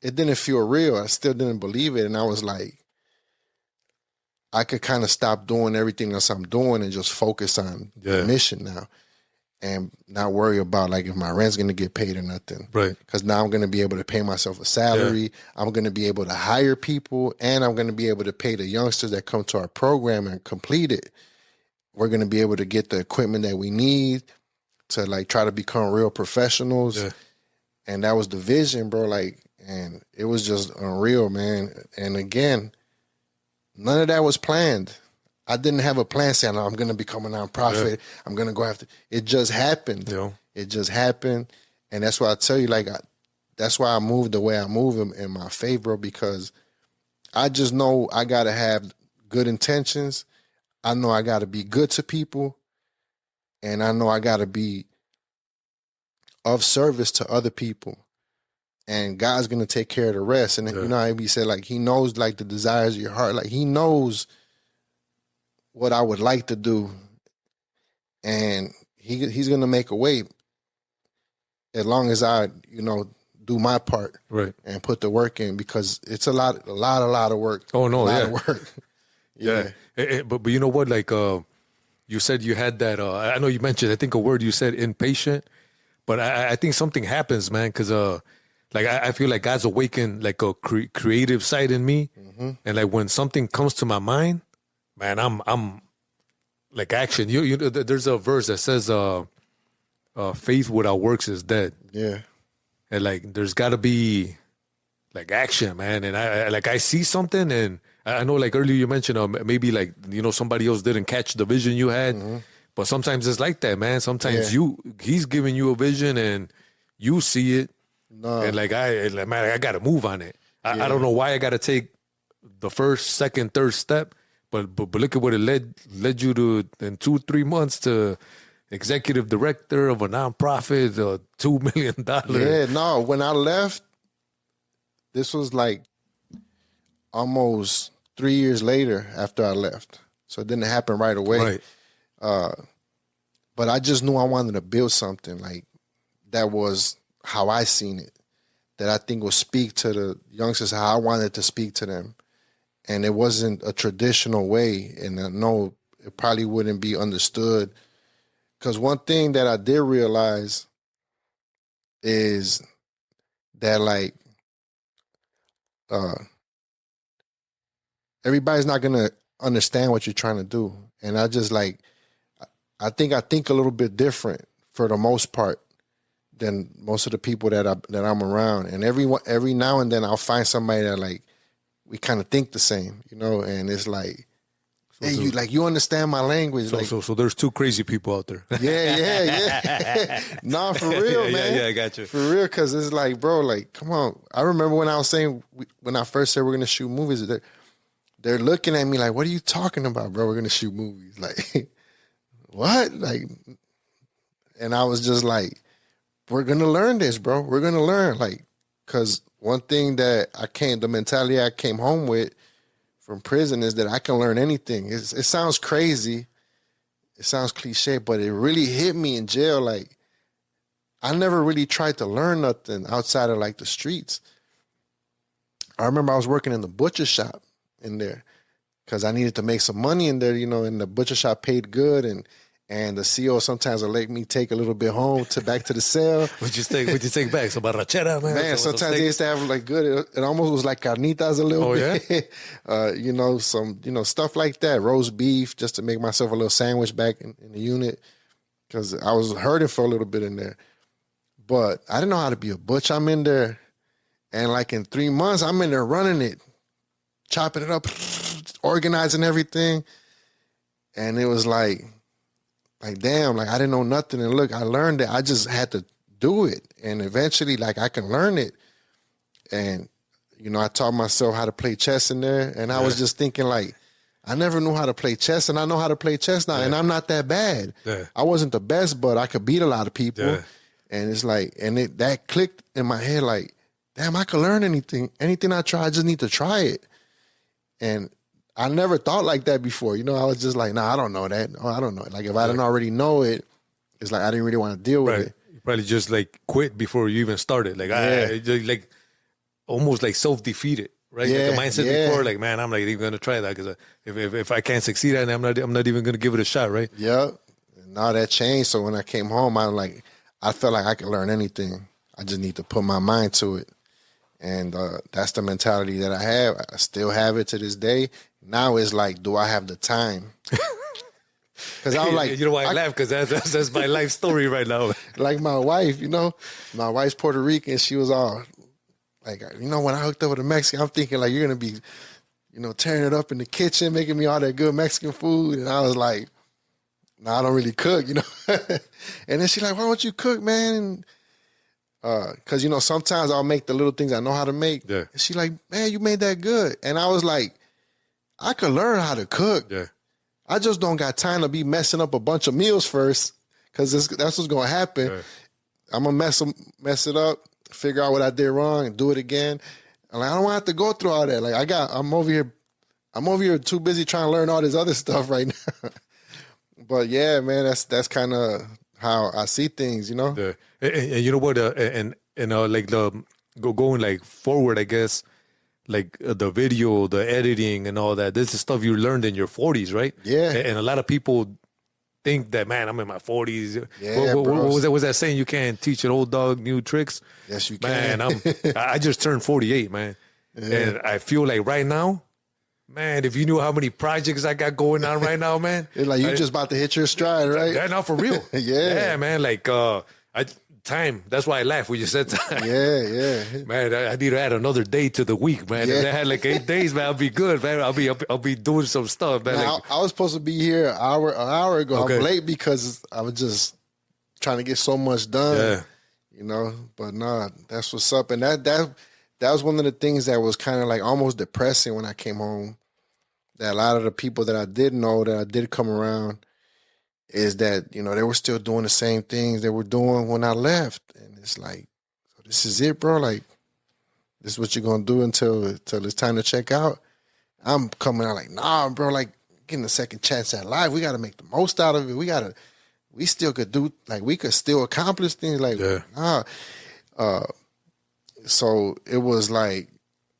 it didn't feel real. I still didn't believe it. And I was like, I could kind of stop doing everything else I'm doing and just focus on the mission now. And not worry about, like, if my rent's going to get paid or nothing. Right. Because now I'm going to be able to pay myself a salary. Yeah. I'm going to be able to hire people. And I'm going to be able to pay the youngsters that come to our program and complete it. we're going to be able to get the equipment that we need to like try to become real professionals. Yeah. And that was the vision, bro. Like, and it was just unreal, man. And again, none of that was planned. I didn't have a plan saying, I'm going to become a nonprofit. Yeah. I'm going to go after. It just happened. Yeah. It just happened. And that's why I tell you, like, that's why I move the way I move in my favor, because I just know I got to have good intentions. I know I got to be good to people. And I know I got to be of service to other people. And God's going to take care of the rest. And, you know, how he said, like, he knows, like, the desires of your heart. Like, he knows what I would like to do. And he's going to make a way as long as I, you know, do my part. Right. And put the work in, because it's a lot of work. Oh, no, a lot of work. Yeah. But you know what? Like, you said you had that, I know you mentioned, I think a word you said, impatient. But I think something happens, man, because like I feel like God's awakened like a creative side in me, and like when something comes to my mind, man, I'm like action. You know, there's a verse that says, "Faith without works is dead." Yeah, and like there's got to be like action, man. And I see something, and I know like earlier you mentioned maybe like, you know, somebody else didn't catch the vision you had. But sometimes it's like that, man. Sometimes he's giving you a vision and you see it. No. And like, I got to move on it. I don't know why I got to take the first, second, third step, but look at what it led you to in 2-3 months to executive director of a nonprofit, $2 million. Yeah, no, when I left, this was like almost 3 years later after I left. So it didn't happen right away. Right. But I just knew I wanted to build something like that was how I seen it, that I think would speak to the youngsters how I wanted to speak to them. And it wasn't a traditional way, and I know it probably wouldn't be understood. Because one thing that I did realize is that like everybody's not gonna understand what you're trying to do. And I just like I think a little bit different for the most part than most of the people that I'm around. And every now and then I'll find somebody that like we kind of think the same, you know. And it's like, hey, you understand my language. So there's two crazy people out there. Yeah. No, for real, man. Yeah, I got you. For real, because it's like, bro, like, come on. I remember when I was saying when I first said we're gonna shoot movies, they're looking at me like, what are you talking about, bro? We're gonna shoot movies, like. What? Like, and I was just like, we're going to learn this, bro. We're going to learn. Like, because one thing that the mentality I came home with from prison is that I can learn anything. It sounds crazy. It sounds cliche, but it really hit me in jail. Like, I never really tried to learn nothing outside of like the streets. I remember I was working in the butcher shop in there because I needed to make some money in there, you know, and the butcher shop paid good, and the CEO sometimes will let me take a little bit home back to the cell. What'd you take back? Some barrachera, man? Man, sometimes they used to have like good, it almost was like carnitas a little bit. Yeah? You know, some, you know, stuff like that, roast beef, just to make myself a little sandwich back in the unit, because I was hurting for a little bit in there. But I didn't know how to be a butcher. I'm in there, and like in 3 months, I'm in there running it, chopping it up, organizing everything. And it was like damn, like I didn't know nothing. And look, I learned it. I just had to do it. And eventually, like, I can learn it. And, you know, I taught myself how to play chess in there. And I was just thinking, like, I never knew how to play chess, and I know how to play chess now. And I'm not that bad. I wasn't the best, but I could beat a lot of people. And it's like, and that clicked in my head, like, damn, I could learn anything. Anything I try, I just need to try it. And I never thought like that before. You know, I was just like, nah, I don't know that. Oh, I don't know it. Like, if I didn't already know it, it's like I didn't really want to deal with it. You probably just like quit before you even started. Like, I like almost like self-defeated, right? Yeah, like the mindset before, like, man, I'm not even going to try that because if I can't succeed at it, I'm not even going to give it a shot, right? Yeah. Now that changed. So when I came home, I felt like I could learn anything. I just need to put my mind to it. And that's the mentality that I have. I still have it to this day. Now it's like, do I have the time? Because I was like, you know why I laugh? Because that's my life story right now. like my wife, my wife's Puerto Rican. She was all like, when I hooked up with a Mexican, I'm thinking like, you're going to be, tearing it up in the kitchen, making me all that good Mexican food. And I was like, no, I don't really cook, And then she's like, why don't you cook, man? Because, sometimes I'll make the little things I know how to make. Yeah. And she's like, man, you made that good. And I was like, I could learn how to cook. Yeah. I just don't got time to be messing up a bunch of meals first, because that's what's going to happen. Yeah. I'm going to mess it up, figure out what I did wrong, and do it again. And I don't want to have to go through all that. Like, I'm over here too busy trying to learn all this other stuff right now. But yeah, man, that's kind of how I see things, Yeah. And you know what? Like going like forward, I guess, like the video, the editing, and all that. This is stuff you learned in your 40s, right? Yeah. And a lot of people think that, man, I'm in my 40s. Yeah, what was that saying? You can't teach an old dog new tricks. Yes, you can. Man, I just turned 48, man, and I feel like right now, man, if you knew how many projects I got going on right now, man. It's like you just about to hit your stride, right? Yeah, not for real. Yeah, man. Like time. That's why I laughed when you said time. Yeah. Man, I need to add another day to the week, man. Yeah. If I had like 8 days, man, I'll be good, man. I'll be doing some stuff, man. Now, I was supposed to be here an hour ago. Okay. I'm late because I was just trying to get so much done. Yeah. But nah, that's what's up. And that was one of the things that was kind of like almost depressing when I came home. That a lot of the people that I did know, that I did come around, is that, they were still doing the same things they were doing when I left. And it's like, so this is it, bro? Like, this is what you're going to do until it's time to check out? I'm coming out like, nah, bro, like, getting a second chance at life. We got to make the most out of it. We still could do, like, we could still accomplish things. Like, nah. So it was like,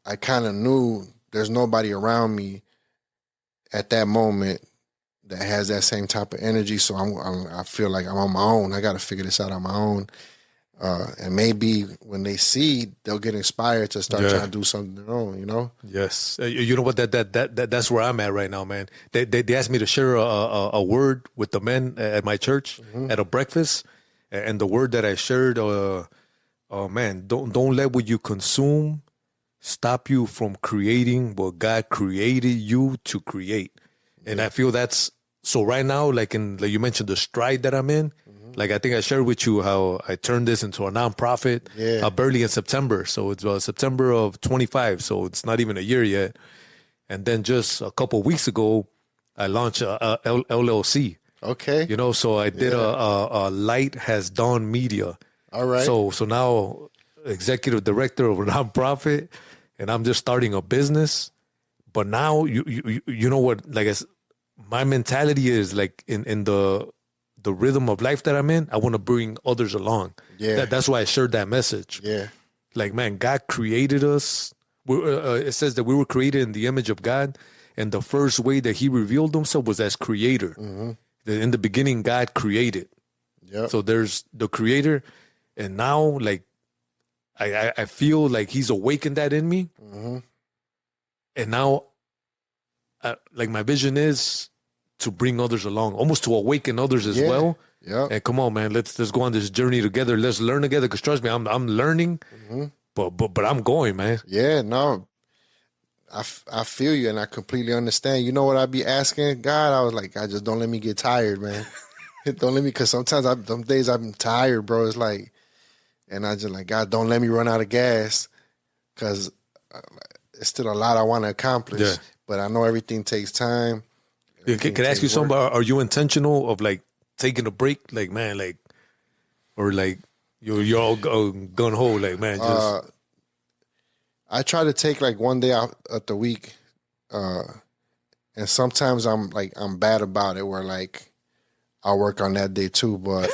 I kind of knew there's nobody around me at that moment that has that same type of energy. So I feel like I'm on my own. I got to figure this out on my own. And maybe when they see, they'll get inspired to start trying to do something their own, Yes. You know what? That's where I'm at right now, man. They asked me to share a word with the men at my church at a breakfast. And the word that I shared, man, don't let what you consume stop you from creating what God created you to create. And I feel that's, so right now, like you mentioned the stride that I'm in, like I think I shared with you how I turned this into a nonprofit barely in September. So it's September of 25. So it's not even a year yet. And then just a couple of weeks ago, I launched a LLC. Okay. So I did a Light Has Dawned Media. All right. So now executive director of a nonprofit, and I'm just starting a business. But now you know what, like my mentality is like in the rhythm of life that I'm in, I want to bring others along. Yeah. That's why I shared that message. Yeah. Like, man, God created us. It says that we were created in the image of God. And the first way that he revealed himself was as creator. In the beginning, God created. Yep. So there's the creator. And now, like, I feel like he's awakened that in me. And now, like, my vision is to bring others along, almost to awaken others as well. Yeah. And come on, man, let's go on this journey together. Let's learn together. Because trust me, I'm learning, but I'm going, man. Yeah, no, I feel you, and I completely understand. You know what I be asking God? I was like, God, just don't let me get tired, man. Don't let me, because sometimes some days I'm tired, bro. It's like, and I just like, God, don't let me run out of gas, because it's still a lot I want to accomplish. Yeah. But I know everything takes time. Can I ask you something? Are you intentional of like taking a break? Like, man, like, or like you're all gun ho, like, man, just. I try to take like one day out of the week, and sometimes I'm bad about it, where like I'll work on that day too. But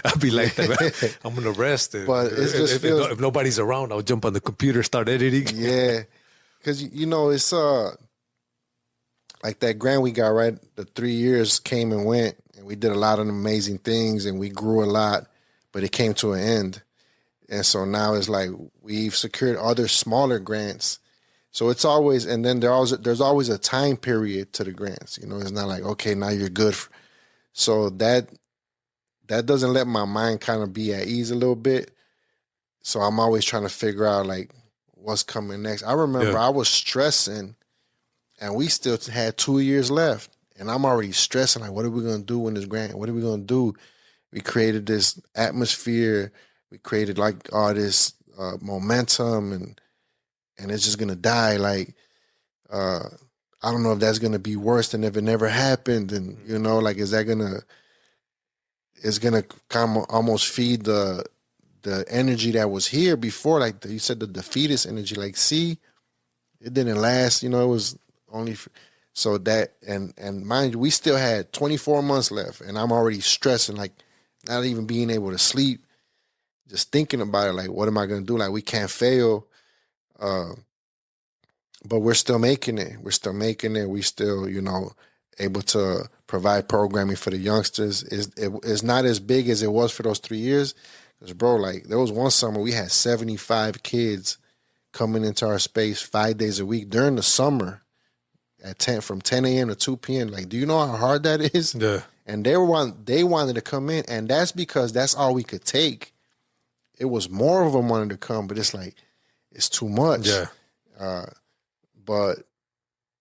I'll be like that, man. I'm gonna rest. But it just feels, if nobody's around, I'll jump on the computer, start editing. Yeah, because it's like that grant we got, right? The 3 years came and went, and we did a lot of amazing things, and we grew a lot, but it came to an end. And so now it's like we've secured other smaller grants. So it's always, and then there's always a time period to the grants. It's not like, okay, now you're good So that doesn't let my mind kind of be at ease a little bit. So I'm always trying to figure out like what's coming next. I remember I was stressing, and we still had 2 years left, and I'm already stressing like, what are we gonna do when this grant? What are we gonna do? We created this atmosphere. We created like all this momentum, and it's just gonna die. Like I don't know if that's gonna be worse than if it never happened, and you know, like is that gonna? It's gonna kind of almost feed the energy that was here before, like you said, the defeatist energy. Like, see, it didn't last. You know, it was only so that and mind you, we still had 24 months left, and I'm already stressing, like not even being able to sleep, just thinking about it. Like, what am I gonna do? Like, we can't fail. But we're still making it. We're still making it. We still, you know, able to provide programming for the youngsters. It's not as big as it was for those 3 years. Because, bro, like, there was one summer we had 75 kids coming into our space 5 days a week during the summer from 10 a.m. to 2 p.m. Like, do you know how hard that is? Yeah. And they wanted to come in, and that's because that's all we could take. It was more of them wanted to come, but it's like, it's too much. Yeah.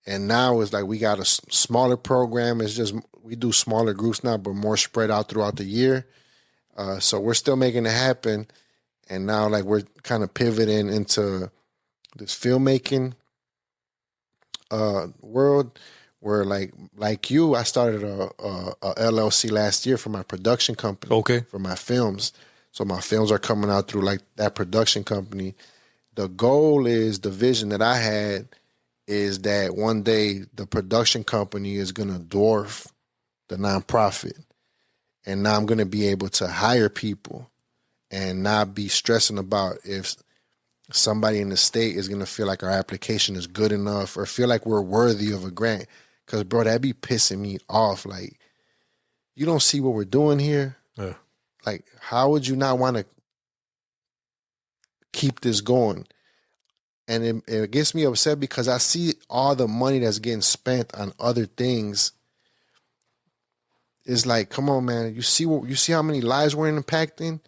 And now it's like we got a smaller program. It's just we do smaller groups now, but more spread out throughout the year. So we're still making it happen. And now like we're kind of pivoting into this filmmaking world where like you, I started a LLC last year for my production company. Okay. For my films. So my films are coming out through like that production company. The goal is, the vision that I had is that one day the production company is going to dwarf the nonprofit. And now I'm going to be able to hire people and not be stressing about if somebody in the state is going to feel like our application is good enough or feel like we're worthy of a grant. Because, bro, that'd be pissing me off. Like, you don't see what we're doing here? Yeah. Like, how would you not want to keep this going? And it gets me upset because I see all the money that's getting spent on other things. It's like, come on, man. You see how many lives we're impacting?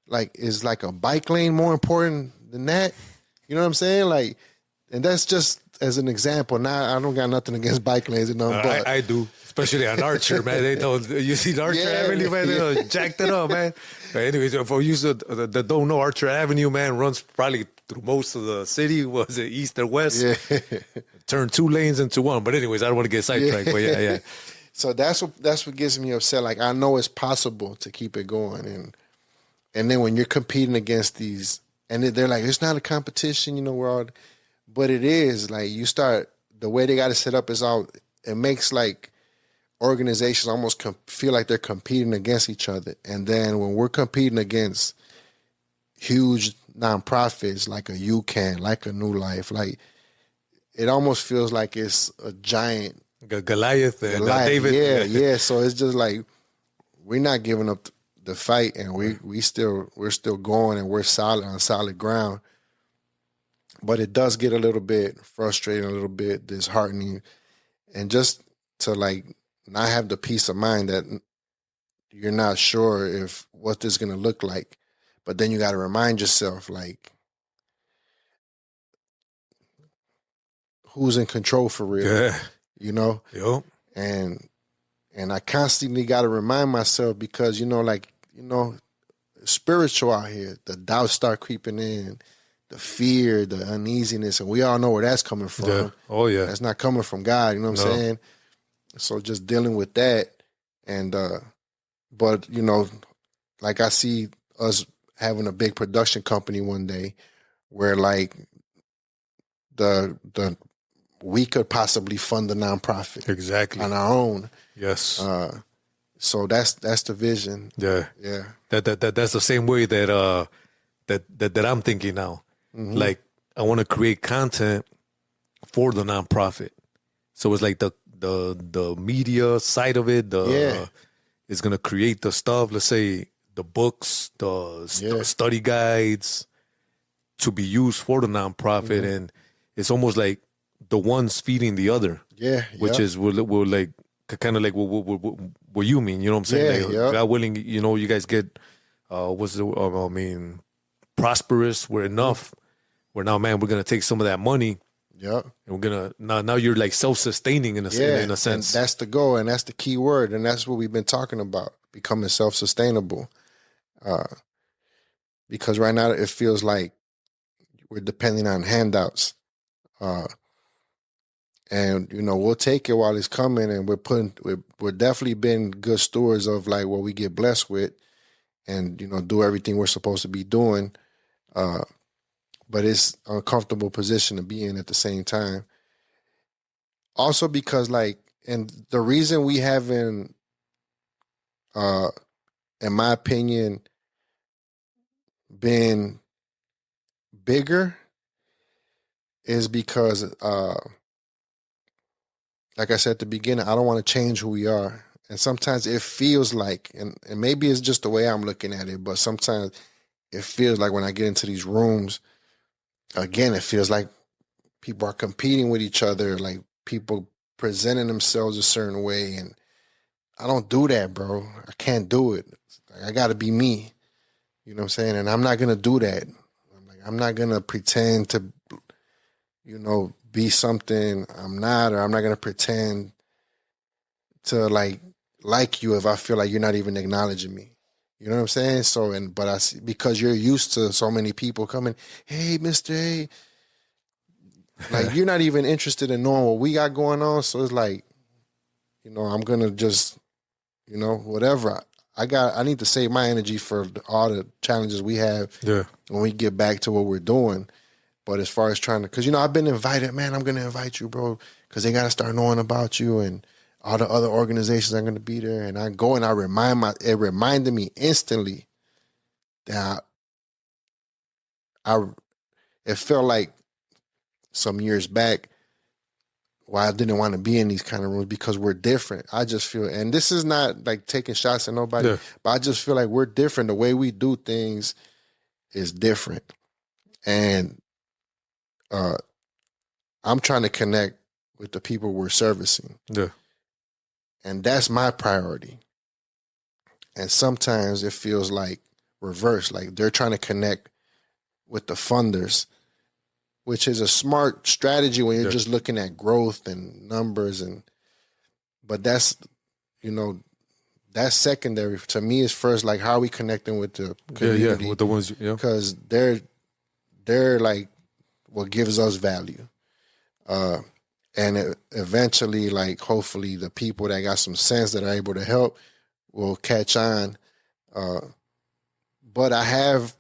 Like, is like a bike lane more important than that? You know what I'm saying? Like, and that's just as an example. Now, I don't got nothing against bike lanes and nothing, but I do, especially on Archer, man. They don't. You see the Archer Avenue, man. They don't jacked it up, man. But anyways, for you that don't know, Archer Avenue, man, runs probably through most of the city. Was it east or west? Yeah. Turn 2 lanes into 1. But anyways, I don't want to get sidetracked. But yeah. So that's what gets me upset. Like, I know it's possible to keep it going, and then when you're competing against these, and they're like, it's not a competition, you know, we're all, but it is. Like, you start, the way they got it set up is all, it makes like organizations almost feel like they're competing against each other. And then when we're competing against huge nonprofits like a UCAN, like a New Life, like, it almost feels like it's a giant Goliath and David. Yeah. So it's just like, we're not giving up the fight, and we're still going, and we're on solid ground. But it does get a little bit frustrating, a little bit disheartening, and just to like not have the peace of mind that you're not sure if what this is gonna look like. But then you got to remind yourself, like, who's in control for real? Yeah. You know? Yep. And I constantly got to remind myself because, spiritual out here, the doubts start creeping in, the fear, the uneasiness, and we all know where that's coming from. Yeah. Oh, yeah. That's not coming from God, you know what I'm saying? So just dealing with that. And, but, like I see us having a big production company one day where like we could possibly fund the nonprofit exactly on our own. Yes. So that's the vision. Yeah. Yeah. That's the same way that I'm thinking now. Mm-hmm. Like, I want to create content for the nonprofit. So it's like the media side of it. It's gonna create the stuff. Let's say the books, the study guides to be used for the nonprofit, and it's almost like the one's feeding the other. Yeah. Which is will like kind of like what what you mean. You know what I'm saying? Yeah, Like, yeah. God willing, you know, you guys get, prosperous. We're enough. We're now, man, we're going to take some of that money. Yep. And we're going to, now you're like self-sustaining in a sense. And that's the goal. And that's the key word. And that's what we've been talking about, becoming self-sustainable. Because right now it feels like we're depending on handouts. And, you know, we'll take it while it's coming, and we're definitely been good stewards of like what we get blessed with, and, you know, do everything we're supposed to be doing. But it's an uncomfortable position to be in at the same time. Also because like, and the reason we haven't, in my opinion, been bigger is because, like I said at the beginning, I don't want to change who we are. And sometimes it feels like, and maybe it's just the way I'm looking at it, but sometimes it feels like when I get into these rooms, again, it feels like people are competing with each other, like people presenting themselves a certain way. And I don't do that, bro. I can't do it. I got to be me. You know what I'm saying? And I'm not going to do that. I'm not going to pretend to, you know, be something I'm not, or I'm not going to pretend to like you if I feel like you're not even acknowledging me. You know what I'm saying? So, but I see, because you're used to so many people coming, hey, Mr. A, like you're not even interested in knowing what we got going on. So it's like, you know, I'm going to just, you know, whatever. I need to save my energy for all the challenges we have when we get back to what we're doing. But as far as trying to, because, you know, I've been invited, man, I'm going to invite you, bro, because they got to start knowing about you, and all the other organizations are going to be there. And I go and it reminded me instantly that it felt like some years back why I didn't want to be in these kind of rooms, because we're different. I just feel, and this is not like taking shots at nobody, but I just feel like we're different. The way we do things is different. And I'm trying to connect with the people we're servicing. Yeah. And that's my priority. And sometimes it feels like reverse, like they're trying to connect with the funders, which is a smart strategy when you're just looking at growth and numbers. But that's, you know, that's secondary. To me, it's first, like, how are we connecting with the community? Yeah, with the ones, because they're like what gives us value. And eventually, like, hopefully the people that got some sense that are able to help will catch on. But I have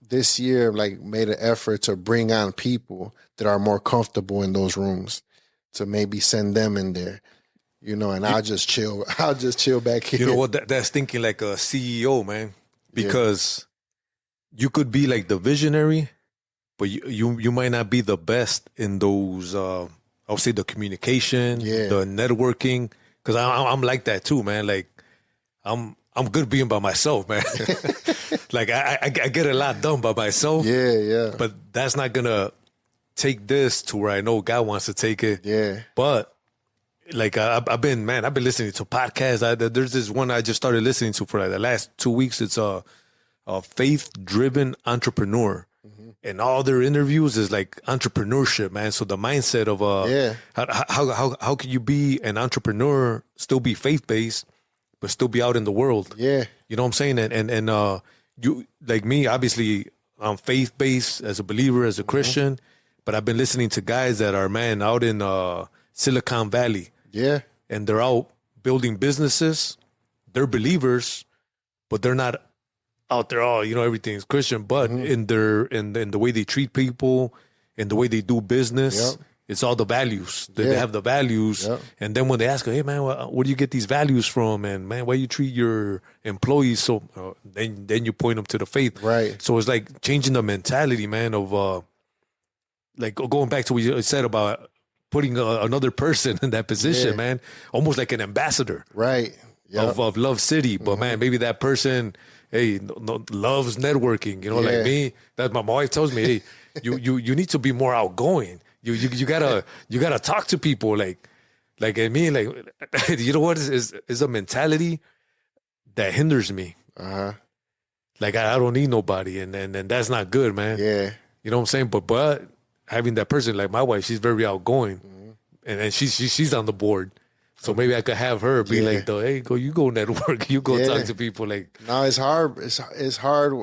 this year, like, made an effort to bring on people that are more comfortable in those rooms, to maybe send them in there, you know, and I'll just chill back here. You know what? That's thinking like a CEO, man, because you could be like the visionary, but you might not be the best in those, I would say, the communication, the networking, because I'm like that too, man. Like, I'm good being by myself, man. Like, I get a lot done by myself. Yeah. But that's not gonna take this to where I know God wants to take it. Yeah. But like, I've been listening to podcasts. There's this one I just started listening to for like the last 2 weeks. It's a faith-driven entrepreneur. And all their interviews is like entrepreneurship, man. So the mindset of how can you be an entrepreneur, still be faith-based, but still be out in the world? Yeah. You know what I'm saying? And you, like me, obviously I'm faith-based as a believer, as a Christian, but I've been listening to guys that are, man, out in Silicon Valley. Yeah. And they're out building businesses. They're believers, but they're not out there, everything's Christian, but in the way they treat people, in the way they do business, it's all the values. They have the values. And then when they ask, hey, man, where do you get these values from? And, man, why you treat your employees so... then you point them to the faith. Right. So it's like changing the mentality, man, of... like going back to what you said about putting another person in that position, man. Almost like an ambassador. Right. Of Luv City. But, man, maybe that person... hey, loves networking, like me. That my wife tells me, hey, you need to be more outgoing. You gotta talk to people. Like, Like, I mean, like, you know what is a mentality that hinders me. Uh-huh. Like, I don't need nobody, and that's not good, man. Yeah. You know what I'm saying? But having that person, like my wife, she's very outgoing, and she's on the board. So maybe I could have her be like, though, hey, you go network, you go talk to people. Like, no, it's hard. It's hard.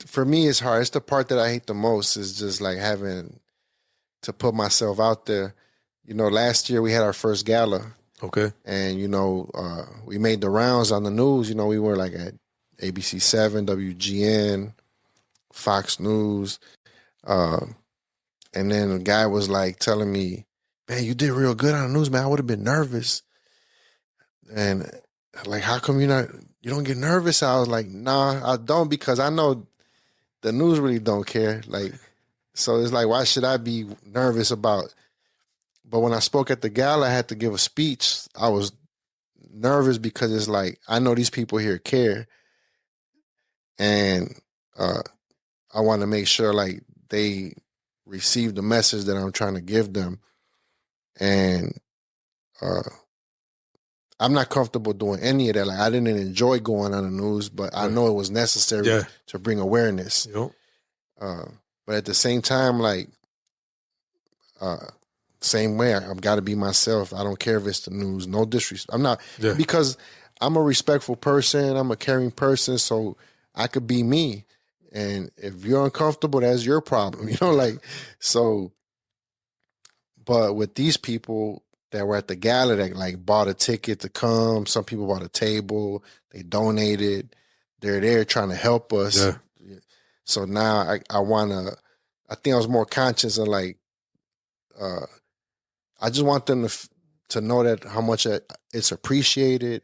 For me, it's hard. It's the part that I hate the most. Is just like having to put myself out there. You know, last year we had our first gala. okay, And, you know, we made the rounds on the news. You know, we were like at ABC 7, WGN, Fox News. And then a guy was like telling me, man, you did real good on the news, man. I would have been nervous. And like, how come you don't get nervous? I was like, nah, I don't, because I know the news really don't care. Like, so it's like, why should I be nervous about? But when I spoke at the gala, I had to give a speech. I was nervous because it's like, I know these people here care. And I want to make sure like they receive the message that I'm trying to give them. And I'm not comfortable doing any of that. Like, I didn't enjoy going on the news, but I know it was necessary to bring awareness. Yep. But at the same time, like, same way, I've got to be myself. I don't care if it's the news. No disrespect. I'm not, because I'm a respectful person. I'm a caring person, so I could be me. And if you're uncomfortable, that's your problem. You know, like, so. But with these people that were at the gala that like bought a ticket to come, some people bought a table, they donated, they're there trying to help us. Yeah. So now I think I was more conscious of like, I just want them to know that how much it's appreciated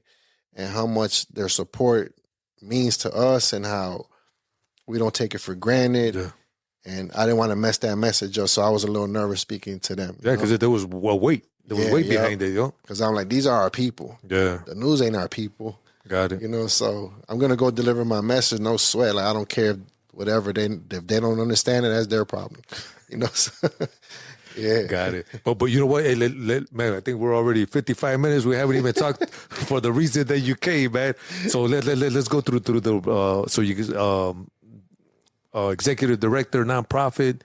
and how much their support means to us and how we don't take it for granted. Yeah. And I didn't want to mess that message up, so I was a little nervous speaking to them. Yeah, because there was weight. There was weight behind it, yo. Because I'm like, these are our people. Yeah. The news ain't our people. Got it. You know, so I'm going to go deliver my message, no sweat. Like, I don't care whatever. If they don't understand it, that's their problem. You know, so, yeah. Got it. But you know what? Hey, man, I think we're already 55 minutes. We haven't even talked for the reason that you came, man. So let's go through the, so you executive director, nonprofit,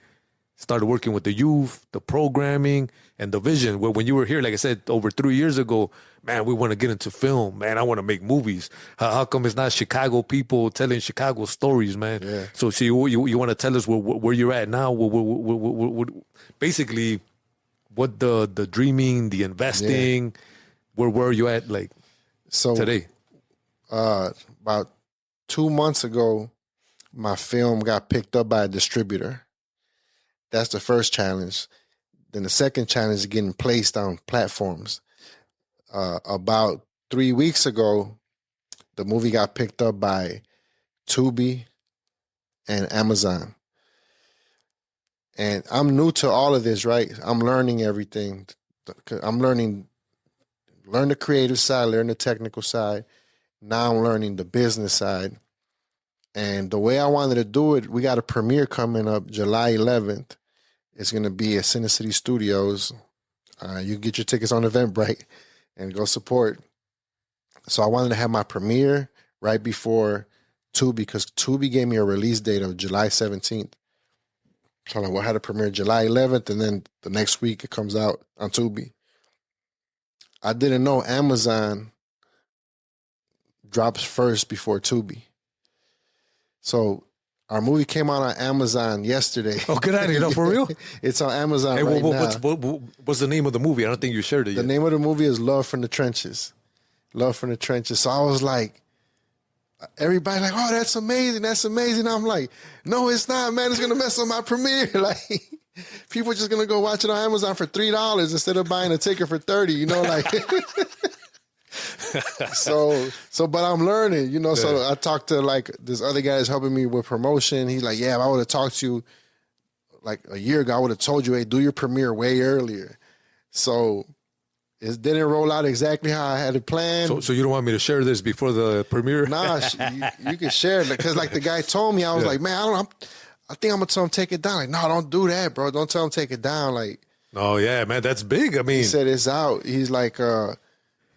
started working with the youth, the programming, and the vision. Well, when you were here, like I said, over 3 years ago, man, we want to get into film, man. I want to make movies. How come it's not Chicago people telling Chicago stories, man? Yeah. So you want to tell us where you're at now? Basically, what the dreaming, the investing, where are you at, like, today? About 2 months ago, my film got picked up by a distributor. That's the first challenge. Then the second challenge is getting placed on platforms. About 3 weeks ago, the movie got picked up by Tubi and Amazon. And I'm new to all of this, right? I'm learning everything. I'm learn the creative side, learn the technical side. Now I'm learning the business side. And the way I wanted to do it, we got a premiere coming up July 11th. It's going to be at Cine City Studios. You can get your tickets on Eventbrite and go support. So I wanted to have my premiere right before Tubi, because Tubi gave me a release date of July 17th. So I had a premiere July 11th, and then the next week it comes out on Tubi. I didn't know Amazon drops first before Tubi. So our movie came out on Amazon yesterday. Oh, get out of here. For real? It's on Amazon right now. What's the name of the movie? I don't think you shared it yet. The name of the movie is Luv From the Trenches. Luv From the Trenches. So I was like, everybody like, oh, that's amazing. That's amazing. I'm like, no, it's not, man. It's going to mess up my premiere. Like, people are just going to go watch it on Amazon for $3 instead of buying a ticket for $30, you know, like. But I'm learning, you know. Yeah. So I talked to like this other guy that's helping me with promotion. He's like, yeah, if I would have talked to you like a year ago, I would have told you, hey, do your premiere way earlier. So it didn't roll out exactly how I had it planned. So you don't want me to share this before the premiere? Nah, you can share it, because like the guy told me, I was like, man, I think I'm gonna tell him take it down. Like, no, don't do that, bro. Don't tell him take it down. Like, Oh yeah, man, that's big. I mean, He said it's out. He's like,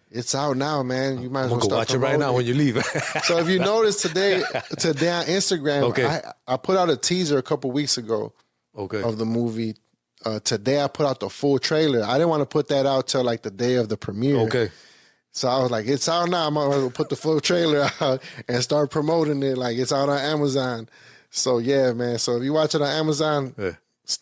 it's out now, man. You might as I'm well gonna go start watch it right now when you leave. So if you notice today on Instagram, Okay. I put out a teaser a couple weeks ago Okay. of the movie. Today I put out the full trailer. I didn't want to put that out till like the day of the premiere. Okay. So I was like, it's out now. I'm gonna put the full trailer out and start promoting it. Like it's out on Amazon. So yeah, man. So if you watch it on Amazon,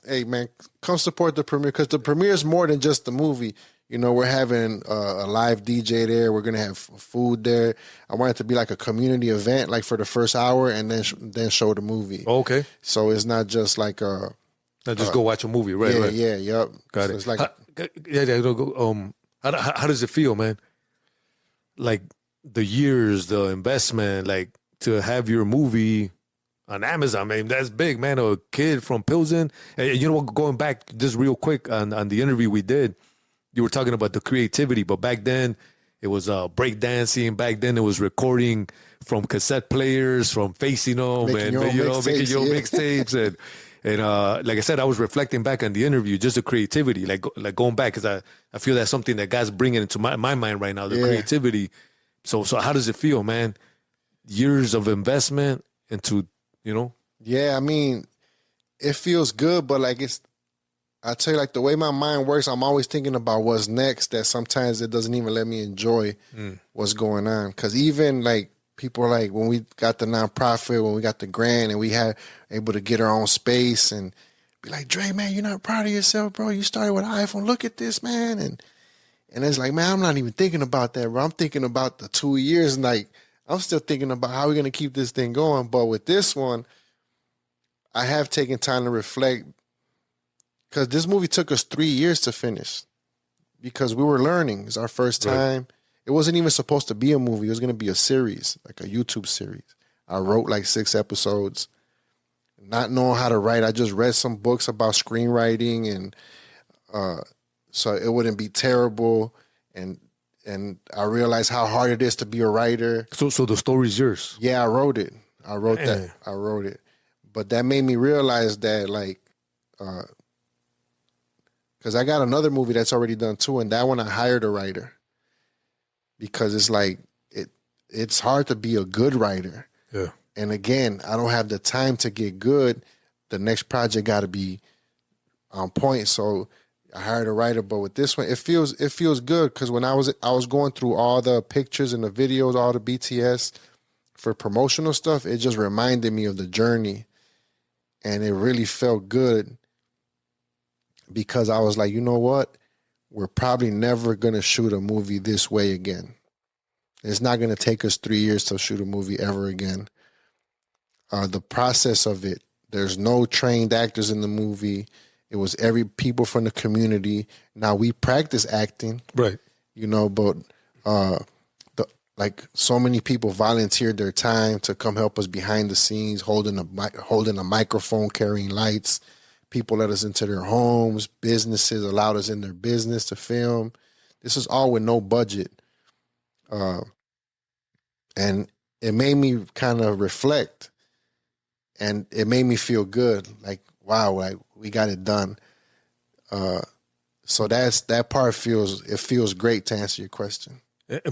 hey man, come support the premiere, because the premiere is more than just the movie. You know, we're having a live DJ there. We're gonna have food there. I want it to be like a community event, like for the first hour, and then show the movie. Okay. So it's not just like a. Now just go watch a movie, right? Yeah, right. yeah, yep. Got So it. it's like How does it feel, man? Like the years, the investment, like to have your movie on Amazon, man, that's big, man. A kid from Pilsen. You know what? Going back just real quick on the interview we did, you were talking about the creativity, but back then it was breakdancing. Back then it was recording from cassette players, from facing them, Making and your own making your own mixtapes, mixtapes, and like I said, I was reflecting back on the interview, just the creativity, like going back, because I feel that's something that God's bringing into my mind right now, the creativity. So how does it feel, man? Years of investment into, you know? Yeah, I mean, it feels good, but like I tell you, like the way my mind works, I'm always thinking about what's next, that sometimes it doesn't even let me enjoy what's going on. Because even like people are like, when we got the nonprofit, when we got the grant and we had able to get our own space and be like, Dre, man, you're not proud of yourself, bro. You started with an iPhone. Look at this, man. And it's like, man, I'm not even thinking about that, bro. I'm thinking about the 2 years. And like, I'm still thinking about how we're going to keep this thing going. But with this one, I have taken time to reflect, because this movie took us 3 years to finish because we were learning. It's our first time. Right. It wasn't even supposed to be a movie. It was going to be a series, like a YouTube series. I wrote like 6 episodes, not knowing how to write. I just read some books about screenwriting, and so it wouldn't be terrible. And I realized how hard it is to be a writer. So the story's yours. Yeah, I wrote it. I wrote it. But that made me realize that, like, because I got another movie that's already done too, and that one I hired a writer, because it's like it's hard to be a good writer. Yeah. And again, I don't have the time to get good. The next project got to be on point. So I hired a writer, but with this one, it feels good, because when I was going through all the pictures and the videos, all the BTS for promotional stuff, it just reminded me of the journey, and it really felt good, because I was like, you know what? We're probably never going to shoot a movie this way again. It's not going to take us 3 years to shoot a movie ever again. The process of it, there's no trained actors in the movie. It was people from the community. Now, we practice acting, right? You know, but like so many people volunteered their time to come help us behind the scenes, holding a microphone, carrying lights. People let us into their homes. Businesses allowed us in their business to film. This is all with no budget. And it made me kind of reflect, and it made me feel good. Like, wow, like we got it done. So that part feels great, to answer your question.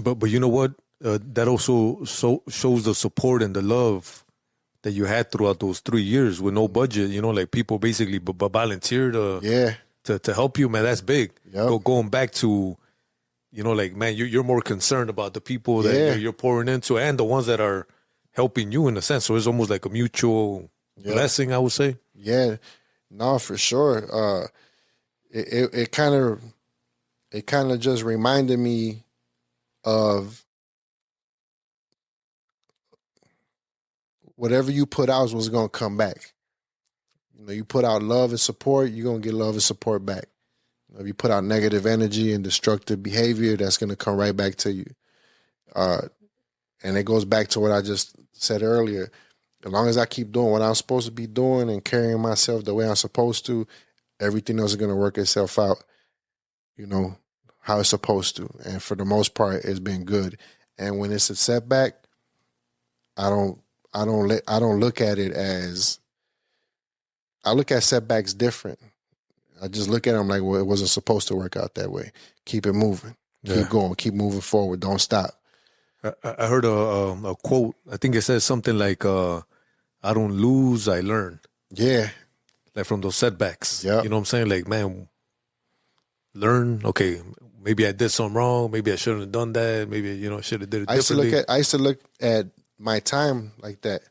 But you know what? That also shows the support and the love that you had throughout those 3 years with no budget. You know, like people basically volunteered to help you, man. That's big. Yep. Going back to, you know, like, man, you're more concerned about the people that you're pouring into and the ones that are helping you in a sense. So it's almost like a mutual blessing, I would say. Yeah, no, for sure. It kind of just reminded me of whatever you put out was going to come back. You know, you put out love and support, you're going to get love and support back. You know, if you put out negative energy and destructive behavior, that's going to come right back to you. And it goes back to what I just said earlier. As long as I keep doing what I'm supposed to be doing and carrying myself the way I'm supposed to, everything else is going to work itself out, you know, how it's supposed to. And for the most part, it's been good. And when it's a setback, I don't look at it as, I look at setbacks different. I just look at it, I'm like, well, it wasn't supposed to work out that way. Keep it moving. Keep going. Keep moving forward. Don't stop. I heard a quote. I think it says something like, I don't lose, I learn. Yeah. Like from those setbacks. Yep. You know what I'm saying? Like, man, learn. Okay, maybe I did something wrong. Maybe I shouldn't have done that. Maybe, I should have did it differently. I used to look at my time like that.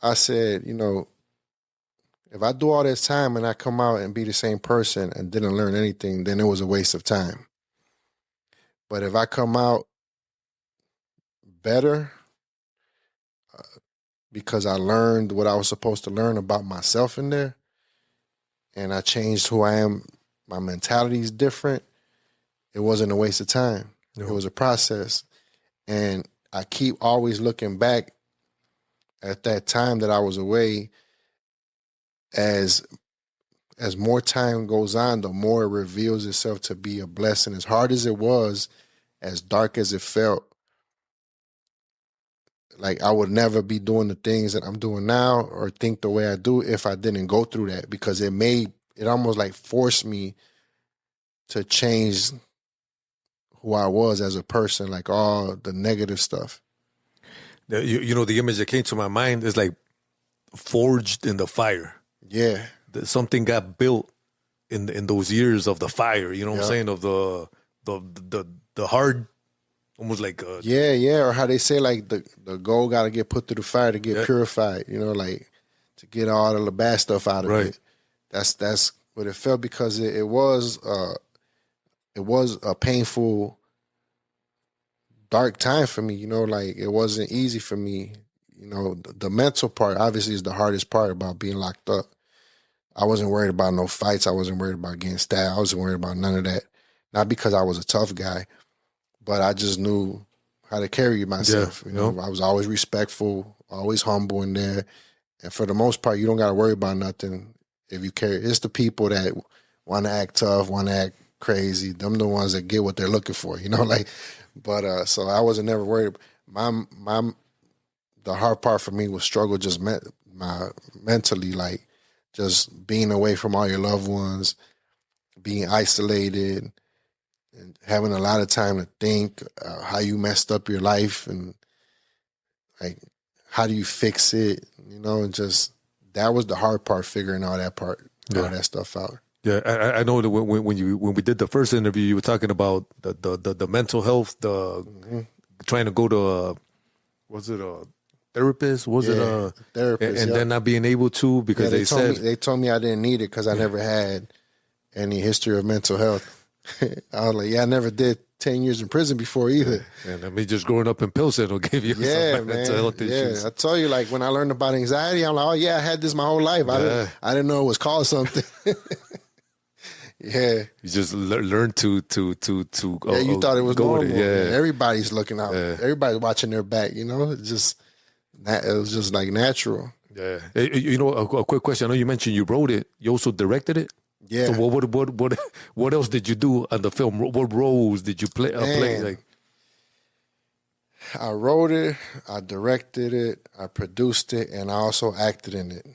I said, if I do all this time and I come out and be the same person and didn't learn anything, then it was a waste of time. But if I come out better because I learned what I was supposed to learn about myself in there, and I changed who I am, my mentality is different, it wasn't a waste of time. No. It was a process. And I keep always looking back at that time that I was away. As more time goes on, the more it reveals itself to be a blessing. As hard as it was, as dark as it felt, like I would never be doing the things that I'm doing now or think the way I do if I didn't go through that, because it almost like forced me to change who I was as a person, like all the negative stuff. The image that came to my mind is like forged in the fire. Yeah. Something got built in those years of the fire, you know what I'm saying? Of the hard, almost like or how they say like the gold got to get put through the fire to get purified, like to get all the bad stuff out of it. That's what it felt, because it was a painful, dark time for me, like it wasn't easy for me. The mental part obviously is the hardest part about being locked up. I wasn't worried about no fights. I wasn't worried about getting stabbed. I wasn't worried about none of that. Not because I was a tough guy, but I just knew how to carry myself. I was always respectful, always humble in there. And for the most part, you don't got to worry about nothing if you carry. It's the people that want to act tough, want to act crazy. Them the ones that get what they're looking for, But so I wasn't never worried. The hard part for me was struggle just mentally, like just being away from all your loved ones, being isolated, and having a lot of time to think how you messed up your life and like how do you fix it, and just that was the hard part, figuring all that stuff out. Yeah, I know that when we did the first interview, you were talking about the mental health, trying to go to was it a therapist? Was it a therapist? And then not being able to because they told me I didn't need it because I never had any history of mental health. I was like, I never did 10 years in prison before either. And I mean, just growing up in Pilsen will give you some mental health issues. Yeah, I told you, like when I learned about anxiety, I'm like, oh yeah, I had this my whole life. I didn't know it was called something. Yeah, you just learned to. You thought it was normal. Yeah, everybody's looking out. Everybody's watching their back. It was just like natural. Yeah, a quick question. I know you mentioned you wrote it. You also directed it. Yeah. So what else did you do on the film? What roles did you play? Like, I wrote it, I directed it, I produced it, and I also acted in it.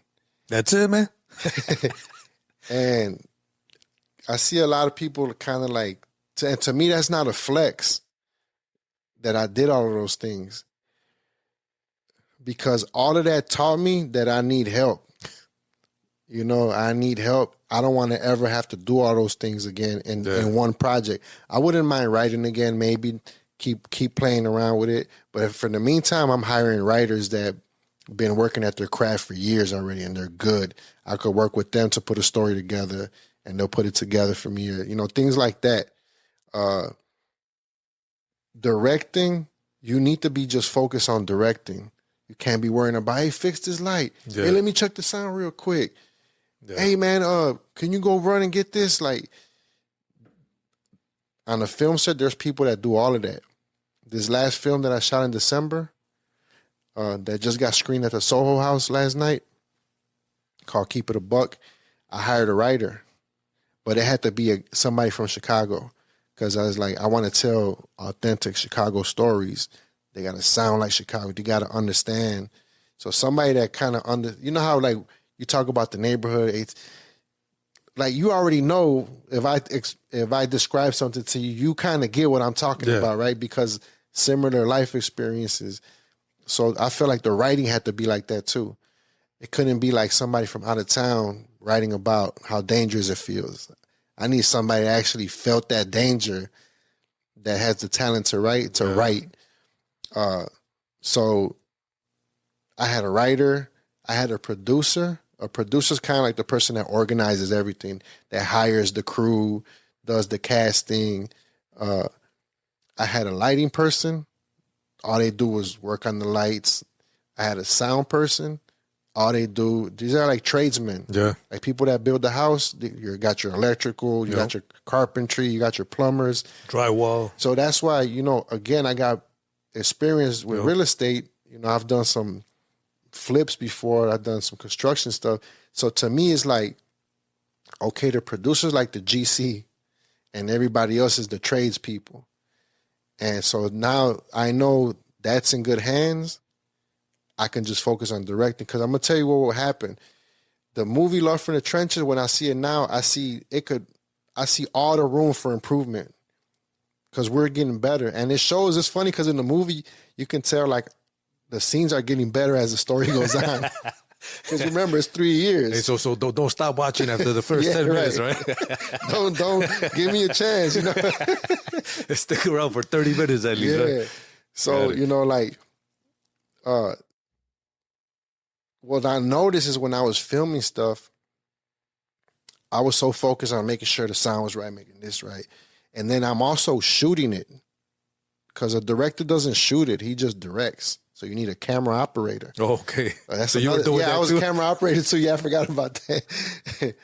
That's it, man. And I see a lot of people kind of like, and to me, that's not a flex that I did all of those things, because all of that taught me that I need help. I need help. I don't want to ever have to do all those things again in one project. I wouldn't mind writing again, maybe keep playing around with it. But for the meantime, I'm hiring writers that been working at their craft for years already, and they're good. I could work with them to put a story together, and they'll put it together for me. Things like that. Directing, you need to be just focused on directing. You can't be worrying about, hey, fix this light. Yeah. Hey, let me check the sound real quick. Yeah. Hey, man, can you go run and get this? Like, on the film set, there's people that do all of that. This last film that I shot in December, that just got screened at the Soho House last night, called Keep It a Buck, I hired a writer. But it had to be somebody from Chicago, because I was like, I want to tell authentic Chicago stories. They got to sound like Chicago. They got to understand. So somebody that kind of you know how like you talk about the neighborhood, like you already know if I describe something to you, you kind of get what I'm talking about, right? Because similar life experiences. So I feel like the writing had to be like that too. It couldn't be like somebody from out of town writing about how dangerous it feels. I need somebody that actually felt that danger, that has the talent to write. So I had a writer, I had a producer. A producer's kind of like the person that organizes everything, that hires the crew, does the casting. I had a lighting person. All they do was work on the lights. I had a sound person. All they do, these are like tradesmen. Yeah. Like people that build the house. You got your electrical, you got your carpentry, you got your plumbers. Drywall. So that's why, again, I got experience with real estate. I've done some flips before. I've done some construction stuff. So to me, it's like, okay, the producer's like the GC and everybody else is the tradespeople. And so now I know that's in good hands. I can just focus on directing, because I'm going to tell you what will happen. The movie Luv From the Trenches, when I see it now, I see all the room for improvement, because we're getting better. And it shows, it's funny because in the movie, you can tell like the scenes are getting better as the story goes on. Because remember, it's 3 years. Hey, so don't stop watching after the first 10 minutes, right? don't give me a chance, Stick around for 30 minutes at least. Yeah. Right? So, what I noticed is when I was filming stuff, I was so focused on making sure the sound was right, making this right. And then I'm also shooting it, because a director doesn't shoot it, he just directs. So you need a camera operator. Okay. That's so you were doing that I was too? a camera operator too. Yeah, I forgot about that.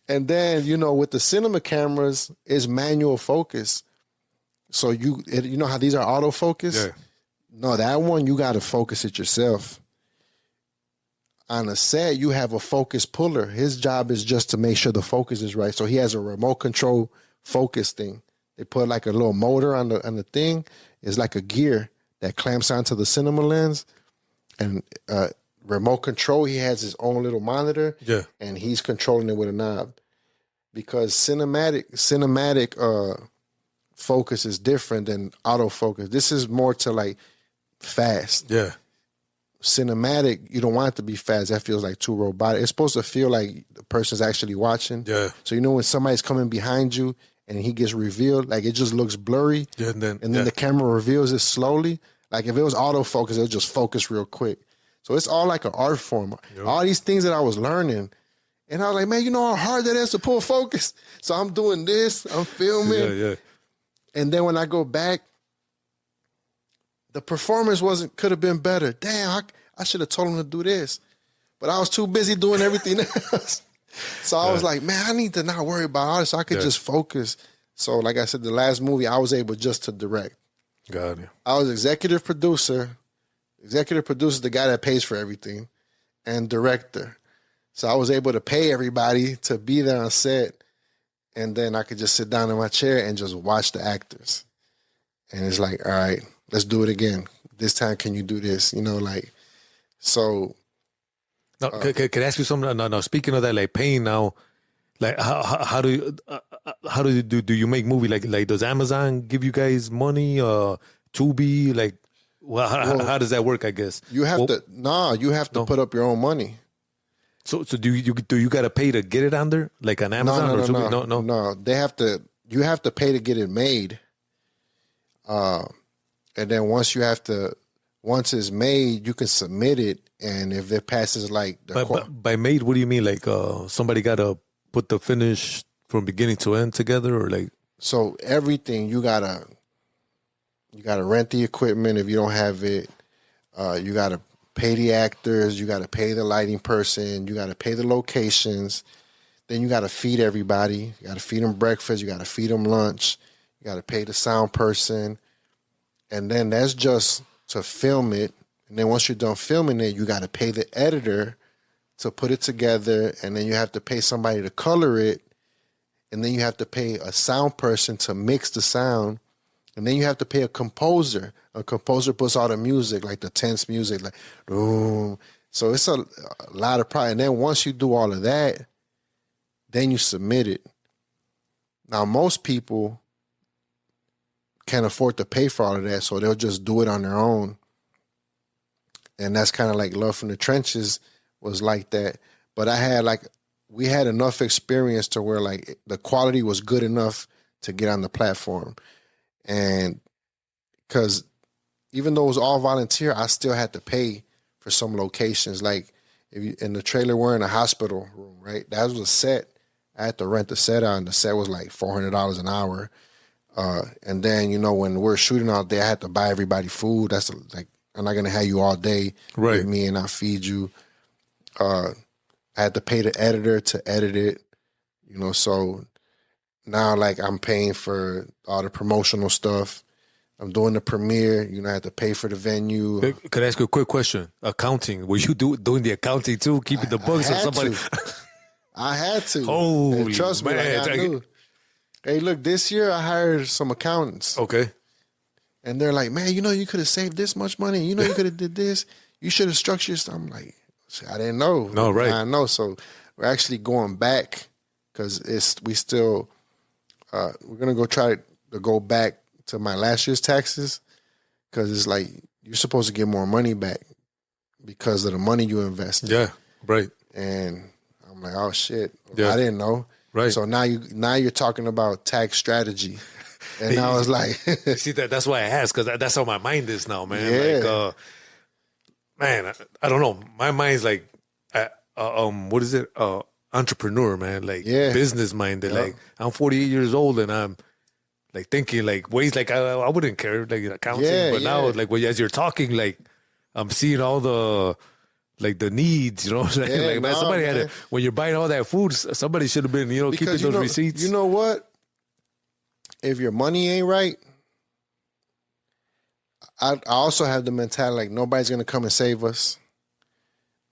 And then, with the cinema cameras, it's manual focus. So you know how these are autofocus? Yeah. No, that one, you got to focus it yourself. On a set, you have a focus puller. His job is just to make sure the focus is right. So he has a remote control focus thing. They put like a little motor on the thing. It's like a gear that clamps onto the cinema lens, and remote control. He has his own little monitor, and he's controlling it with a knob. Because cinematic focus is different than autofocus. This is more to like fast. Yeah. Cinematic, you don't want it to be fast. That feels like too robotic. It's supposed to feel like the person's actually watching. Yeah. So when somebody's coming behind you and he gets revealed, like it just looks blurry. Yeah, and then the camera reveals it slowly. Like if it was autofocus, it'll just focus real quick. So it's all like an art form. Yep. All these things that I was learning. And I was like, man, you know how hard that is to pull focus? So I'm doing this, I'm filming. Yeah. And then when I go back, the performance could have been better. Damn, I should have told him to do this. But I was too busy doing everything else. So I was like, man, I need to not worry about all this so I could just focus. So like I said, the last movie, I was able just to direct. Got it. I was executive producer. Executive producer is the guy that pays for everything, and director. So I was able to pay everybody to be there on set, and then I could just sit down in my chair and just watch the actors. And it's like, all right, let's do it again. This time, can you do this? So. No, can I ask you something? No. Speaking of that, like paying now, like how do you do you make movie? Like does Amazon give you guys money? Tubi? Like, how does that work? I guess you have to put up your own money. So do you got to pay to get it on there, like on Amazon or Tubi? No. They have to. You have to pay to get it made. And then once it's made, you can submit it. And if it passes like by made, what do you mean? Like somebody got to put the finish from beginning to end together, or like? So everything you gotta rent the equipment if you don't have it. You gotta pay the actors. You gotta pay the lighting person. You gotta pay the locations. Then you gotta feed everybody. You gotta feed them breakfast. You gotta feed them lunch. You gotta pay the sound person. And then that's just to film it. And then once you're done filming it, you got to pay the editor to put it together. And then you have to pay somebody to color it. And then you have to pay a sound person to mix the sound. And then you have to pay a composer. A composer puts all the music, like the tense music, like boom. So it's a lot of pride. And then once you do all of that, then you submit it. Now, most people can't afford to pay for all of that, so they'll just do it on their own. And that's kind of like Luv From the Trenches was like that. But we had enough experience to where like the quality was good enough to get on the platform. And because even though it was all volunteer, I still had to pay for some locations. Like if you, in the trailer, we're in a hospital room, right? That was a set. I had to rent the set out, and the set was like $400 an hour. And then, you know, when we're shooting out there, I had to buy everybody food. That's like, I'm not going to have you all day with me and I feed you. I had to pay the editor to edit it, you know, so now like I'm paying for all the promotional stuff. I'm doing the premiere, you know, I had to pay for the venue. Could I ask you a quick question? Accounting, were you doing the accounting too, keeping the books or somebody? I had to. Holy and trust me, man. like I knew. Hey, look, this year I hired some accountants. Okay. And they're like, man, you know, you could have saved this much money. You know, you could have did this. You should have structured your stuff. I'm like, I didn't know. No, right. I know. So we're actually going back because we're going to go try to go back to my last year's taxes because it's like you're supposed to get more money back because of the money you invested. Yeah, right. And I'm like, oh, shit. Yeah. I didn't know. Right. So now you're talking about tax strategy. And I was like, see that's why I asked because that's how my mind is now, man. Yeah. Like, man, I don't know. My mind's like, what is it? Entrepreneur, man. Like, business minded. Yeah. Like, I'm 48 years old and I'm like thinking like ways like I wouldn't care like accounting, but now like as you're talking, like I'm seeing all the like the needs, you know. Like, man, somebody had to, when you're buying all that food, somebody should have been, you know, because keeping those receipts. You know what? If your money ain't right, I also have the mentality like nobody's gonna come and save us.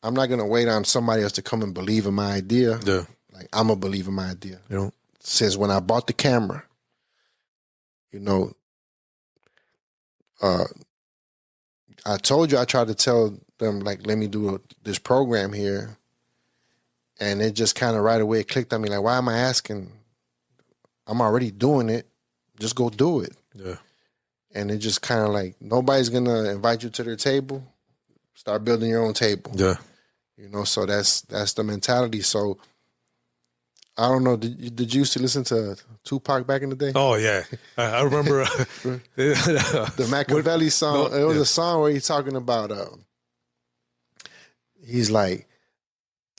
I'm not gonna wait on somebody else to come and believe in my idea. Yeah, like I'm gonna believe in my idea. You know, since when I bought the camera, you know, I told you I tried to tell them like, let me do this program here, and it just kind of right away clicked on me like, why am I asking? I'm already doing it. Just go do it. Yeah. And it just kind of like, nobody's going to invite you to their table. Start building your own table. Yeah. You know, so that's the mentality. So, I don't know. Did you used to listen to Tupac back in the day? Oh, yeah. I remember. The Machiavelli song. No, it was a song where he's talking about, he's like,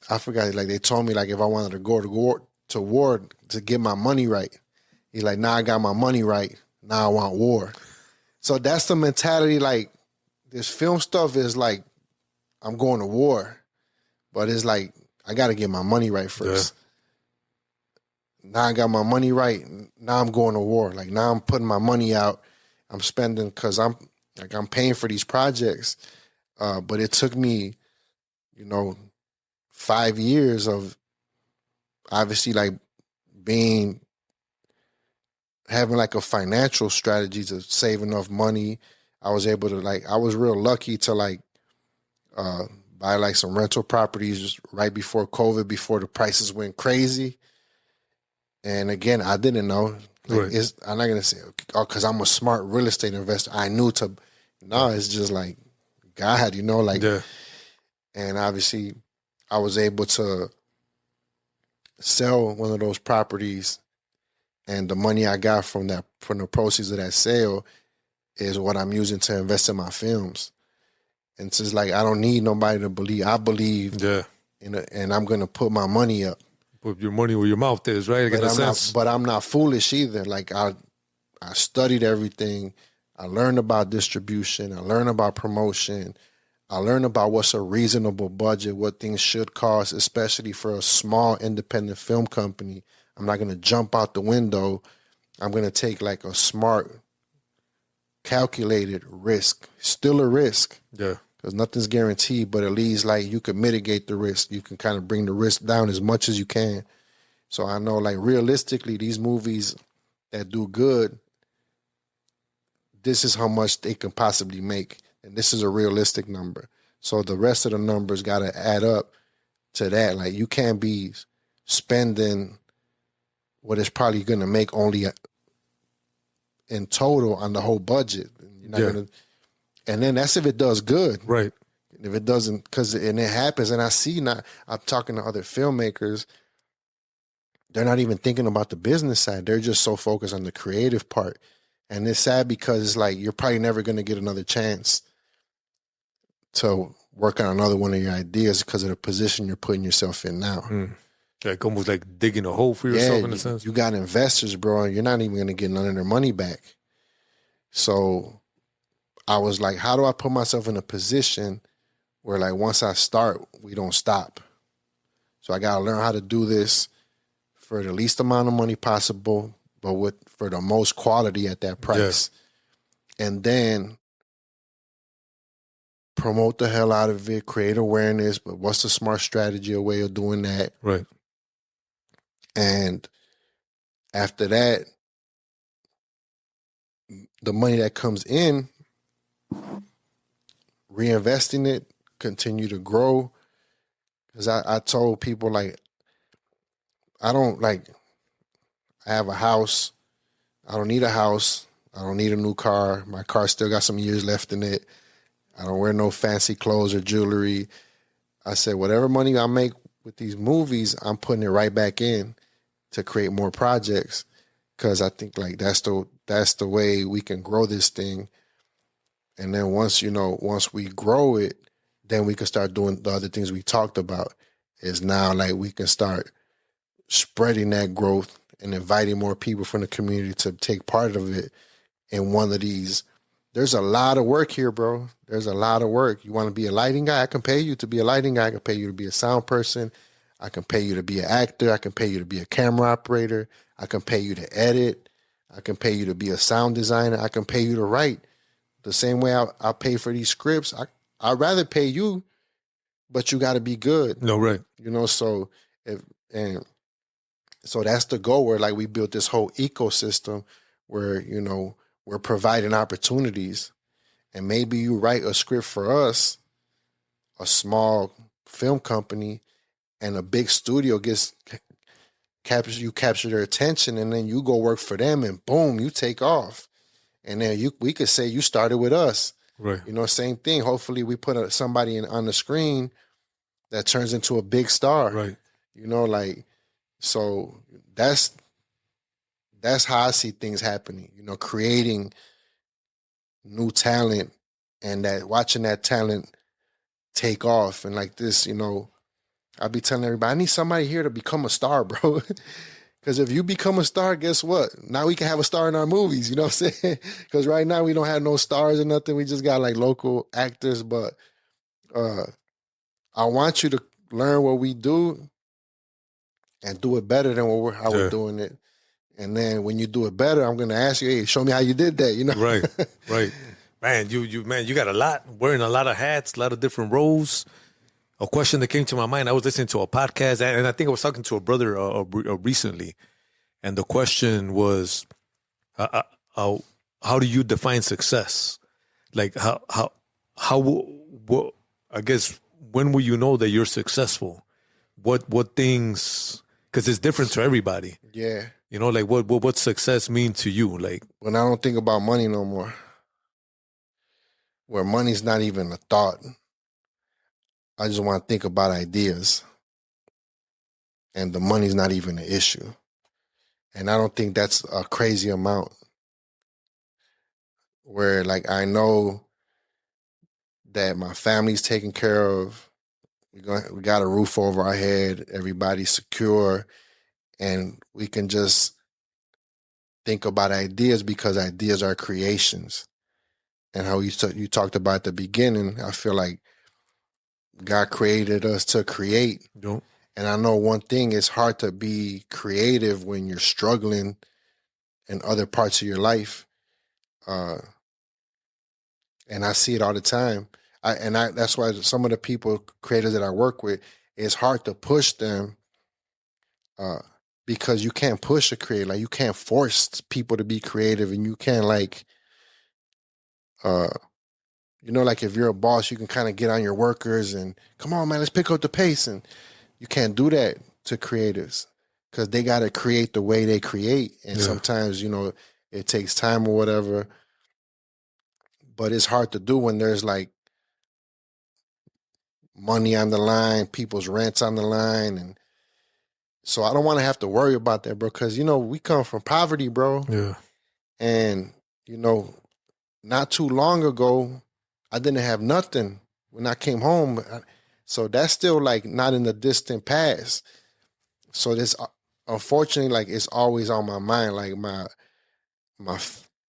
I forgot, like they told me like if I wanted to go to war to get my money right. He's like, now I got my money right. Now I want war. So that's the mentality. Like this film stuff is like, I'm going to war, but it's like, I got to get my money right first. Yeah. Now I got my money right. Now I'm going to war. Like now I'm putting my money out. I'm spending because I'm paying for these projects. But it took me, you know, 5 years of obviously like having like a financial strategy to save enough money. I was able to I was real lucky to buy like some rental properties just right before COVID, before the prices went crazy. And again, I didn't know. I'm not going to say, because I'm a smart real estate investor. I knew it's just like God, you know, and obviously I was able to sell one of those properties, and the money I got from the proceeds of that sale is what I'm using to invest in my films. And it's just like I don't need nobody to believe. I believe, and I'm gonna put my money up. Put your money where your mouth is, right? But I'm not foolish either. Like I studied everything. I learned about distribution. I learned about promotion. I learned about what's a reasonable budget, what things should cost, especially for a small independent film company. I'm not going to jump out the window. I'm going to take like a smart, calculated risk. Still a risk. Yeah. Because nothing's guaranteed, but at least like you can mitigate the risk. You can kind of bring the risk down as much as you can. So I know like realistically, these movies that do good, this is how much they can possibly make. And this is a realistic number. So the rest of the numbers got to add up to that. Like you can't be spending what it's probably going to make only in total on the whole budget. You're not gonna, and then that's if it does good. Right. If it doesn't, and it happens, and I see now, I'm talking to other filmmakers, they're not even thinking about the business side. They're just so focused on the creative part. And it's sad because it's like you're probably never going to get another chance to work on another one of your ideas because of the position you're putting yourself in now. Like almost like digging a hole for yourself in a sense. You got investors, bro, and you're not even going to get none of their money back. So I was like, how do I put myself in a position where like once I start, we don't stop? So I got to learn how to do this for the least amount of money possible, but for the most quality at that price. Yeah. And then promote the hell out of it, create awareness, but what's the smart strategy, a way of doing that? Right. And after that, the money that comes in, reinvesting it, continue to grow. Because I told people, like, I have a house. I don't need a house. I don't need a new car. My car still got some years left in it. I don't wear no fancy clothes or jewelry. I said, whatever money I make with these movies, I'm putting it right back in to create more projects. Because I think like that's the way we can grow this thing. And then once we grow it, then we can start doing the other things we talked about. Is now like we can start spreading that growth and inviting more people from the community to take part of it in one of these. There's a lot of work here, bro. There's a lot of work. You want to be a lighting guy? I can pay you to be a lighting guy. I can pay you to be a sound person. I can pay you to be an actor. I can pay you to be a camera operator. I can pay you to edit. I can pay you to be a sound designer. I can pay you to write. The same way I pay for these scripts. I'd rather pay you, but you got to be good. No, right. So so that's the goal, where like we built this whole ecosystem where, we're providing opportunities. And maybe you write a script for us, a small film company, and a big studio capture their attention, and then you go work for them, and boom, you take off. And then we could say you started with us. Right. Same thing. Hopefully we put somebody on the screen that turns into a big star. Right. So that's how I see things happening, creating new talent and watching that talent take off. And like this, I'll be telling everybody, I need somebody here to become a star, bro. Because if you become a star, guess what? Now we can have a star in our movies, you know what I'm saying? Because right now we don't have no stars or nothing. We just got like local actors. But I want you to learn what we do and do it better than how we're doing it. And then when you do it better, I'm going to ask you, hey, show me how you did that, Right, right. Man, you got a lot, wearing a lot of hats, a lot of different roles. A question that came to my mind, I was listening to a podcast, and I think I was talking to a brother recently, and the question was, how do you define success? Like, what, I guess, when will you know that you're successful? What things, because it's different to everybody. Yeah. Like what success mean to you? Like, when I don't think about money no more, where money's not even a thought, I just want to think about ideas, and the money's not even an issue. And I don't think that's a crazy amount, where like I know that my family's taken care of. We got a roof over our head. Everybody's secure. And we can just think about ideas, because ideas are creations. And how you talked about at the beginning, I feel like God created us to create. Yep. And I know one thing, it's hard to be creative when you're struggling in other parts of your life. And I see it all the time. That's why some of the creators that I work with, it's hard to push them because you can't push a creator. Like, you can't force people to be creative, and you can't like if you're a boss, you can kind of get on your workers and come on, man, let's pick up the pace. And you can't do that. to creatives because they got to create the way they create. And sometimes, you know, it takes time or whatever. But it's hard to do when there's like money on the line, people's rents on the line. And so I don't want to have to worry about that, bro, because, you know, we come from poverty, bro. Yeah. And, you know, not too long ago, I didn't have nothing when I came home. So that's still like not in the distant past. So this, unfortunately, like it's always on my mind, like my,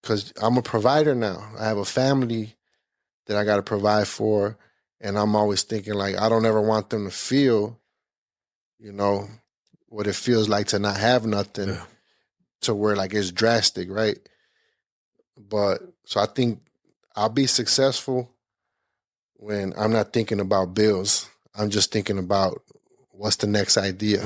because I'm a provider now. I have a family that I got to provide for. And I'm always thinking like, I don't ever want them to feel, you know, what it feels like to not have nothing to where like it's drastic, right? But so I think I'll be successful when I'm not thinking about bills. I'm just thinking about what's the next idea.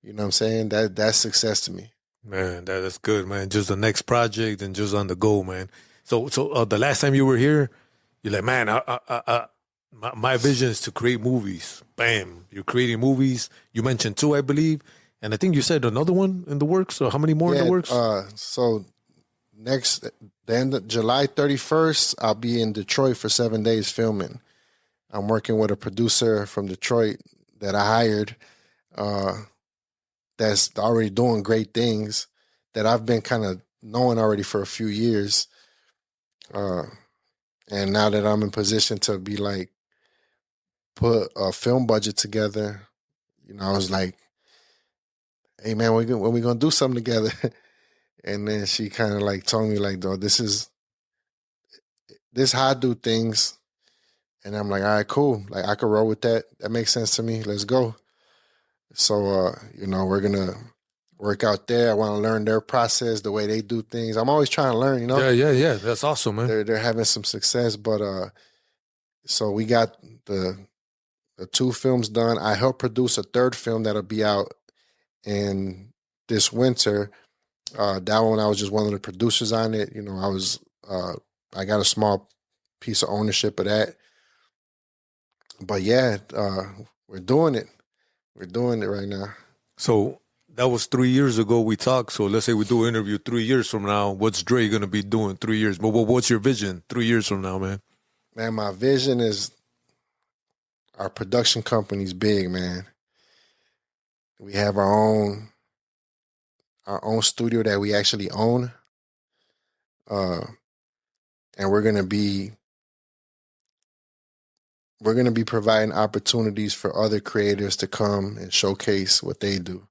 You know what I'm saying? That's success to me. Man, that's good, man. Just the next project and just on the go, man. So the last time you were here, you're like, man, my vision is to create movies. Bam, you're creating movies. You mentioned 2, I believe, and I think you said another one in the works. So how many more in the works? So the end of July 31st, I'll be in Detroit for 7 days filming. I'm working with a producer from Detroit that I hired. That's already doing great things that I've been kind of knowing already for a few years. And now that I'm in position to be like, put a film budget together, you know, I was like, hey man, when we gonna do something together? And then she kind of like told me like, dog, this how I do things. And I'm like, all right, cool. Like I could roll with that. That makes sense to me. Let's go. So, you know, we're going to work out there. I want to learn their process, the way they do things. I'm always trying to learn, you know? Yeah. That's awesome, man. They're having some success, but so we got the 2 films done. I helped produce a 3rd film that'll be out in this winter. That one, I was just one of the producers on it. You know, I got a small piece of ownership of that. But yeah, we're doing it. We're doing it right now. So that was 3 years ago we talked. So let's say we do an interview 3 years from now. What's Dre going to be doing 3 years? But what's your vision 3 years from now, man? Man, my vision is our production company's big, man. We have our own studio that we actually own. And we're going to be providing opportunities for other creators to come and showcase what they do.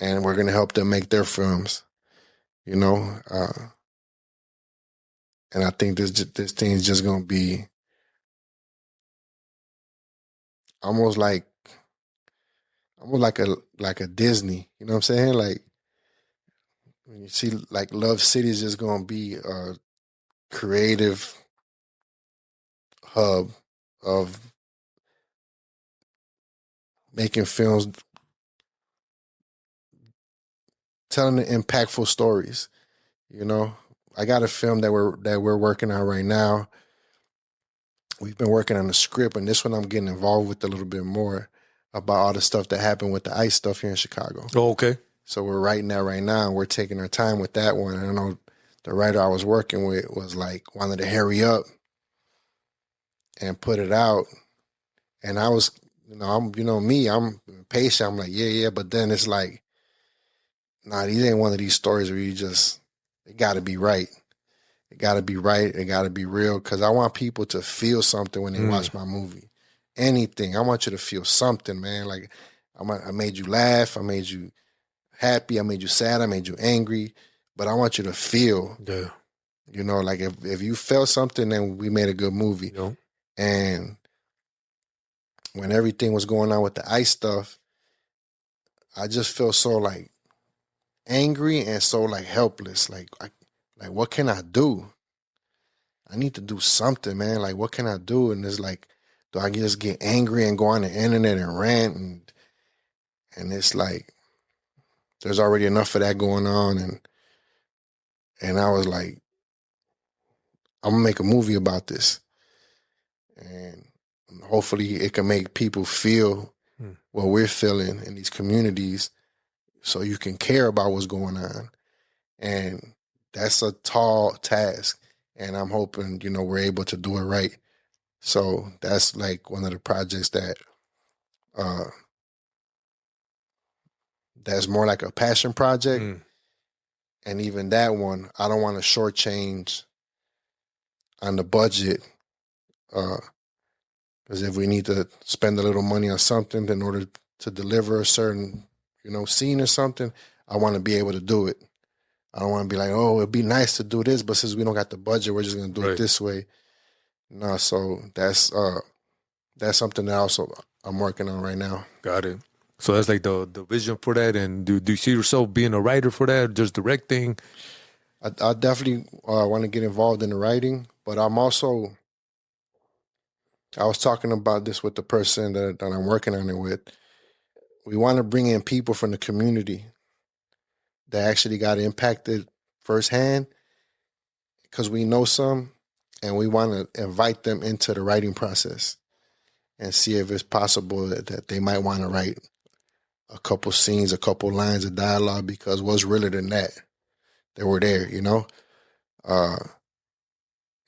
And we're going to help them make their films, you know? And I think this thing is just going to be almost like a Disney, you know what I'm saying? Like when you see like Luv City is just going to be a creative hub of making films, telling the impactful stories. You know, I got a film that we're working on right now. We've been working on the script, and this one I'm getting involved with a little bit more about all the stuff that happened with the ICE stuff here in Chicago. Oh, okay. So we're writing that right now, and we're taking our time with that one. And I know the writer I was working with was like wanted to hurry up and put it out. And I was, I'm patient. I'm like, yeah. But then it's like, nah, these ain't one of these stories where it got to be right. It got to be right. It got to be real. Because I want people to feel something when they watch my movie. Anything. I want you to feel something, man. Like, I made you laugh. I made you happy. I made you sad. I made you angry. But I want you to feel. Yeah. You know, like if you felt something, then we made a good movie. Yeah. And when everything was going on with the ICE stuff, I just felt so like angry and so like helpless. Like what can I do? I need to do something, man. Like what can I do? And it's like, do I just get angry and go on the internet and rant? And it's like, there's already enough of that going on. And I was like, I'm gonna make a movie about this. And hopefully it can make people feel what we're feeling in these communities so you can care about what's going on. And that's a tall task. And I'm hoping, we're able to do it right. So that's like one of the projects that's more like a passion project. And even that one, I don't want to shortchange on the budget. Because if we need to spend a little money on something in order to deliver a certain, scene or something, I want to be able to do it. I don't want to be like, oh, it'd be nice to do this, but since we don't got the budget, we're just going to do it this way. No, so that's something that also I'm working on right now. Got it. So that's like the vision for that. And do you see yourself being a writer for that, just directing? I definitely want to get involved in the writing, but I was talking about this with the person that I'm working on it with. We want to bring in people from the community that actually got impacted firsthand because we know some, and we want to invite them into the writing process and see if it's possible that they might want to write a couple scenes, a couple lines of dialogue, because what's realer than that? They were there,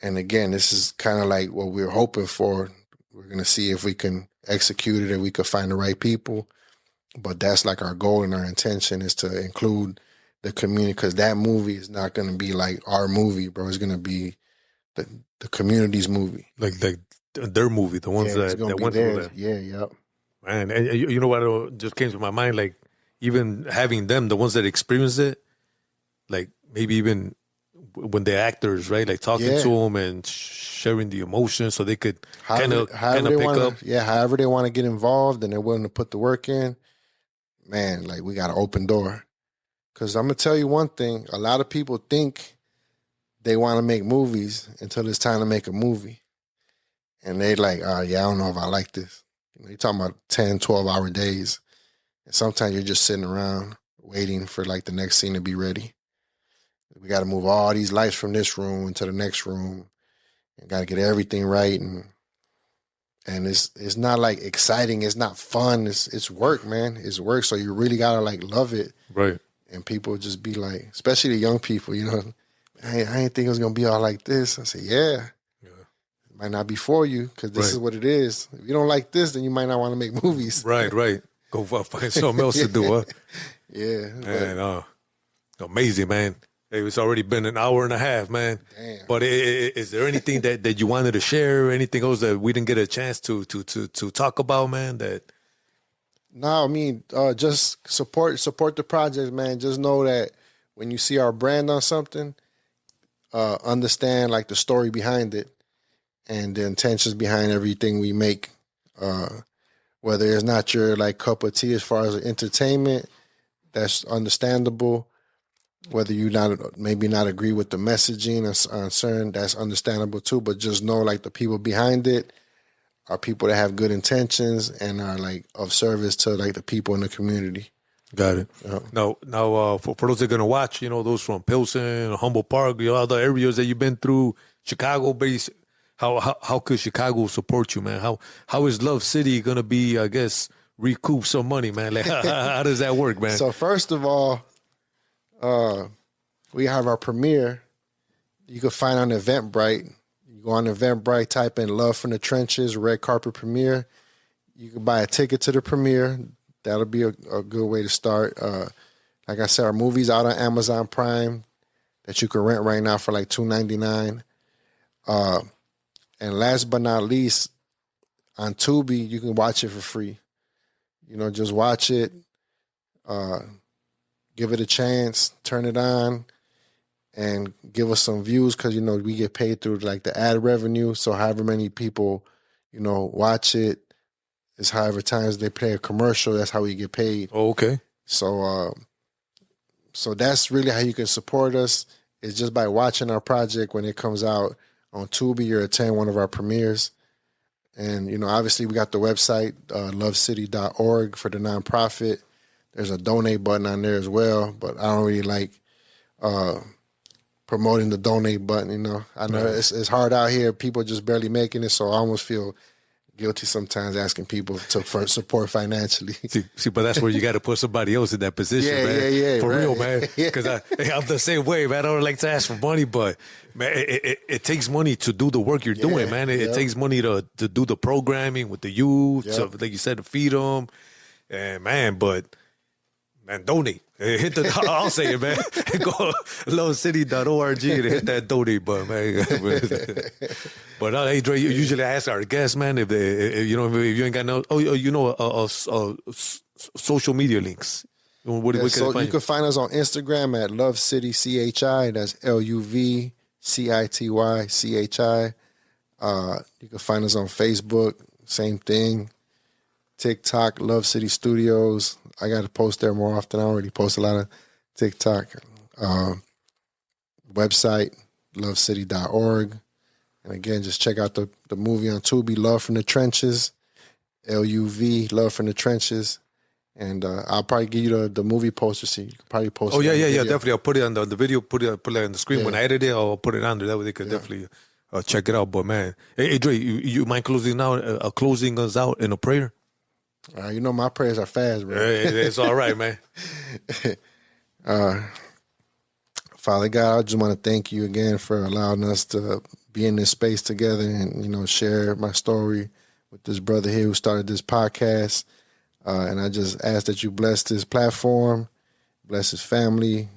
And again, this is kind of like what we're hoping for. We're going to see if we can execute it and we can find the right people. But that's like our goal and our intention is to include the community, because that movie is not going to be like our movie, bro. It's going to be the community's movie. Like their movie, the ones that went through that. Yeah, yep. Man, and you know what just came to my mind? Like, even having them, the ones that experienced it, like maybe even when they're actors, right? Like talking to them and sharing the emotions so they could kind of pick up. Yeah, however they want to get involved and they're willing to put the work in, man, like we got an open door. Because I'm going to tell you one thing. A lot of people think they want to make movies until it's time to make a movie. And they like, I don't know if I like this. You're talking about 10, 12-hour days. And sometimes you're just sitting around waiting for like the next scene to be ready. We got to move all these lights from this room into the next room. And got to get everything right. And it's not like exciting. It's not fun. It's work, man. It's work. So you really got to like love it. Right. And people just be like, especially the young people, I didn't think it was going to be all like this. I said, yeah. It might not be for you because this is what it is. If you don't like this, then you might not want to make movies. Right. Go find something else to do, huh? Yeah. Man, amazing, man. Hey, it's already been an hour and a half, man. Damn. But is there anything that you wanted to share or anything else that we didn't get a chance to talk about, man? No, I mean, just support the project, man. Just know that when you see our brand on something, understand like the story behind it and the intentions behind everything we make. Whether it's not your like cup of tea as far as entertainment, that's understandable. Whether you maybe not agree with the messaging or certain, that's understandable too. But just know like the people behind it are people that have good intentions and are like of service to like the people in the community. Got it. Now, for those that are gonna watch, those from Pilsen, Humboldt Park, other areas that you've been through, Chicago based. How could Chicago support you, man? How is Luv City gonna be? I guess recoup some money, man. Like how does that work, man? So first of all, we have our premiere. You can find on Eventbrite. You go on Eventbrite, type in Luv From the Trenches, red carpet premiere. You can buy a ticket to the premiere. That'll be a good way to start. Like I said, our movie's out on Amazon Prime that you can rent right now for like $2.99. And last but not least, on Tubi, you can watch it for free. Just watch it. Give it a chance, turn it on, and give us some views because, we get paid through like the ad revenue. So however many people, watch it, is however times they play a commercial, that's how we get paid. Oh, okay. So that's really how you can support us. It's just by watching our project when it comes out on Tubi or attend one of our premieres. And, obviously we got the website, lovecity.org for the nonprofit. There's a donate button on there as well, but I don't really like promoting the donate button. I know it's hard out here. People just barely making it, so I almost feel guilty sometimes asking people for support financially. See, but that's where you got to put somebody else in that position, Yeah, man. yeah, For right. real, man. Because I'm the same way, man. I don't like to ask for money, but man, it takes money to do the work you're doing, man. It takes money to do the programming with the youth, so, like you said, to feed them, and man, donate. Hit the. I'll say it, man. Go luvcity.org and hit that donate button, man. But hey, Dre, usually I ask our guests, man, if if you ain't got no, social media links. What So you can find us on Instagram at Luv City CHI. That's LUVCITY CHI. You can find us on Facebook. Same thing. TikTok, Luv City Studios. I got to post there more often. I already post a lot of TikTok. Website, luvcity.org. And again, just check out the movie on Tubi, Luv From the Trenches. LUV, Luv From the Trenches. And I'll probably give you the movie poster so you can probably post it. Oh, yeah, definitely. I'll put it on the video, put it on the screen. When I edit it, I'll put it on there. That way they could definitely check it out. But man, hey Dre, you mind closing us out in a prayer? You know my prayers are fast, bro. It's all right, man. Father God, I just want to thank you again for allowing us to be in this space together and, share my story with this brother here who started this podcast. And I just ask that you bless this platform, bless his family,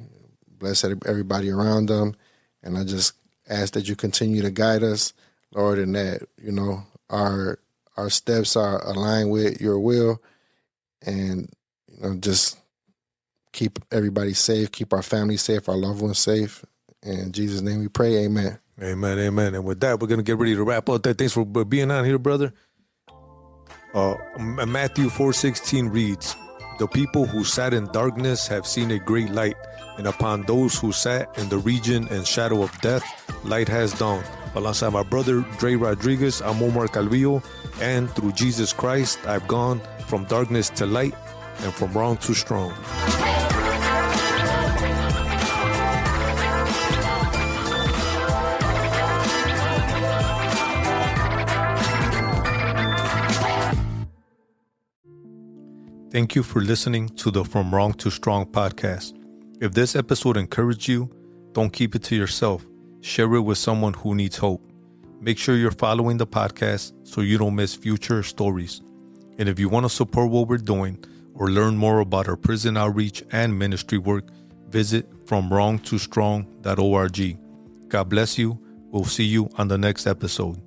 bless everybody around them. And I just ask that you continue to guide us, Lord, and that, our steps are aligned with your will, and just keep everybody safe, keep our family safe, our loved ones safe. In Jesus' name we pray, amen. Amen, amen. And with that, we're going to get ready to wrap up. Thanks for being on here, brother. Matthew 4:16 reads, "The people who sat in darkness have seen a great light, and upon those who sat in the region and shadow of death, light has dawned." Alongside my brother, Dre Rodriguez, I'm Omar Calvillo, and through Jesus Christ, I've gone from darkness to light and from wrong to strong. Thank you for listening to the From Wrong to Strong podcast. If this episode encouraged you, don't keep it to yourself. Share it with someone who needs hope. Make sure you're following the podcast so you don't miss future stories. And if you want to support what we're doing or learn more about our prison outreach and ministry work, visit FromWrongToStrong.org. God bless you. We'll see you on the next episode.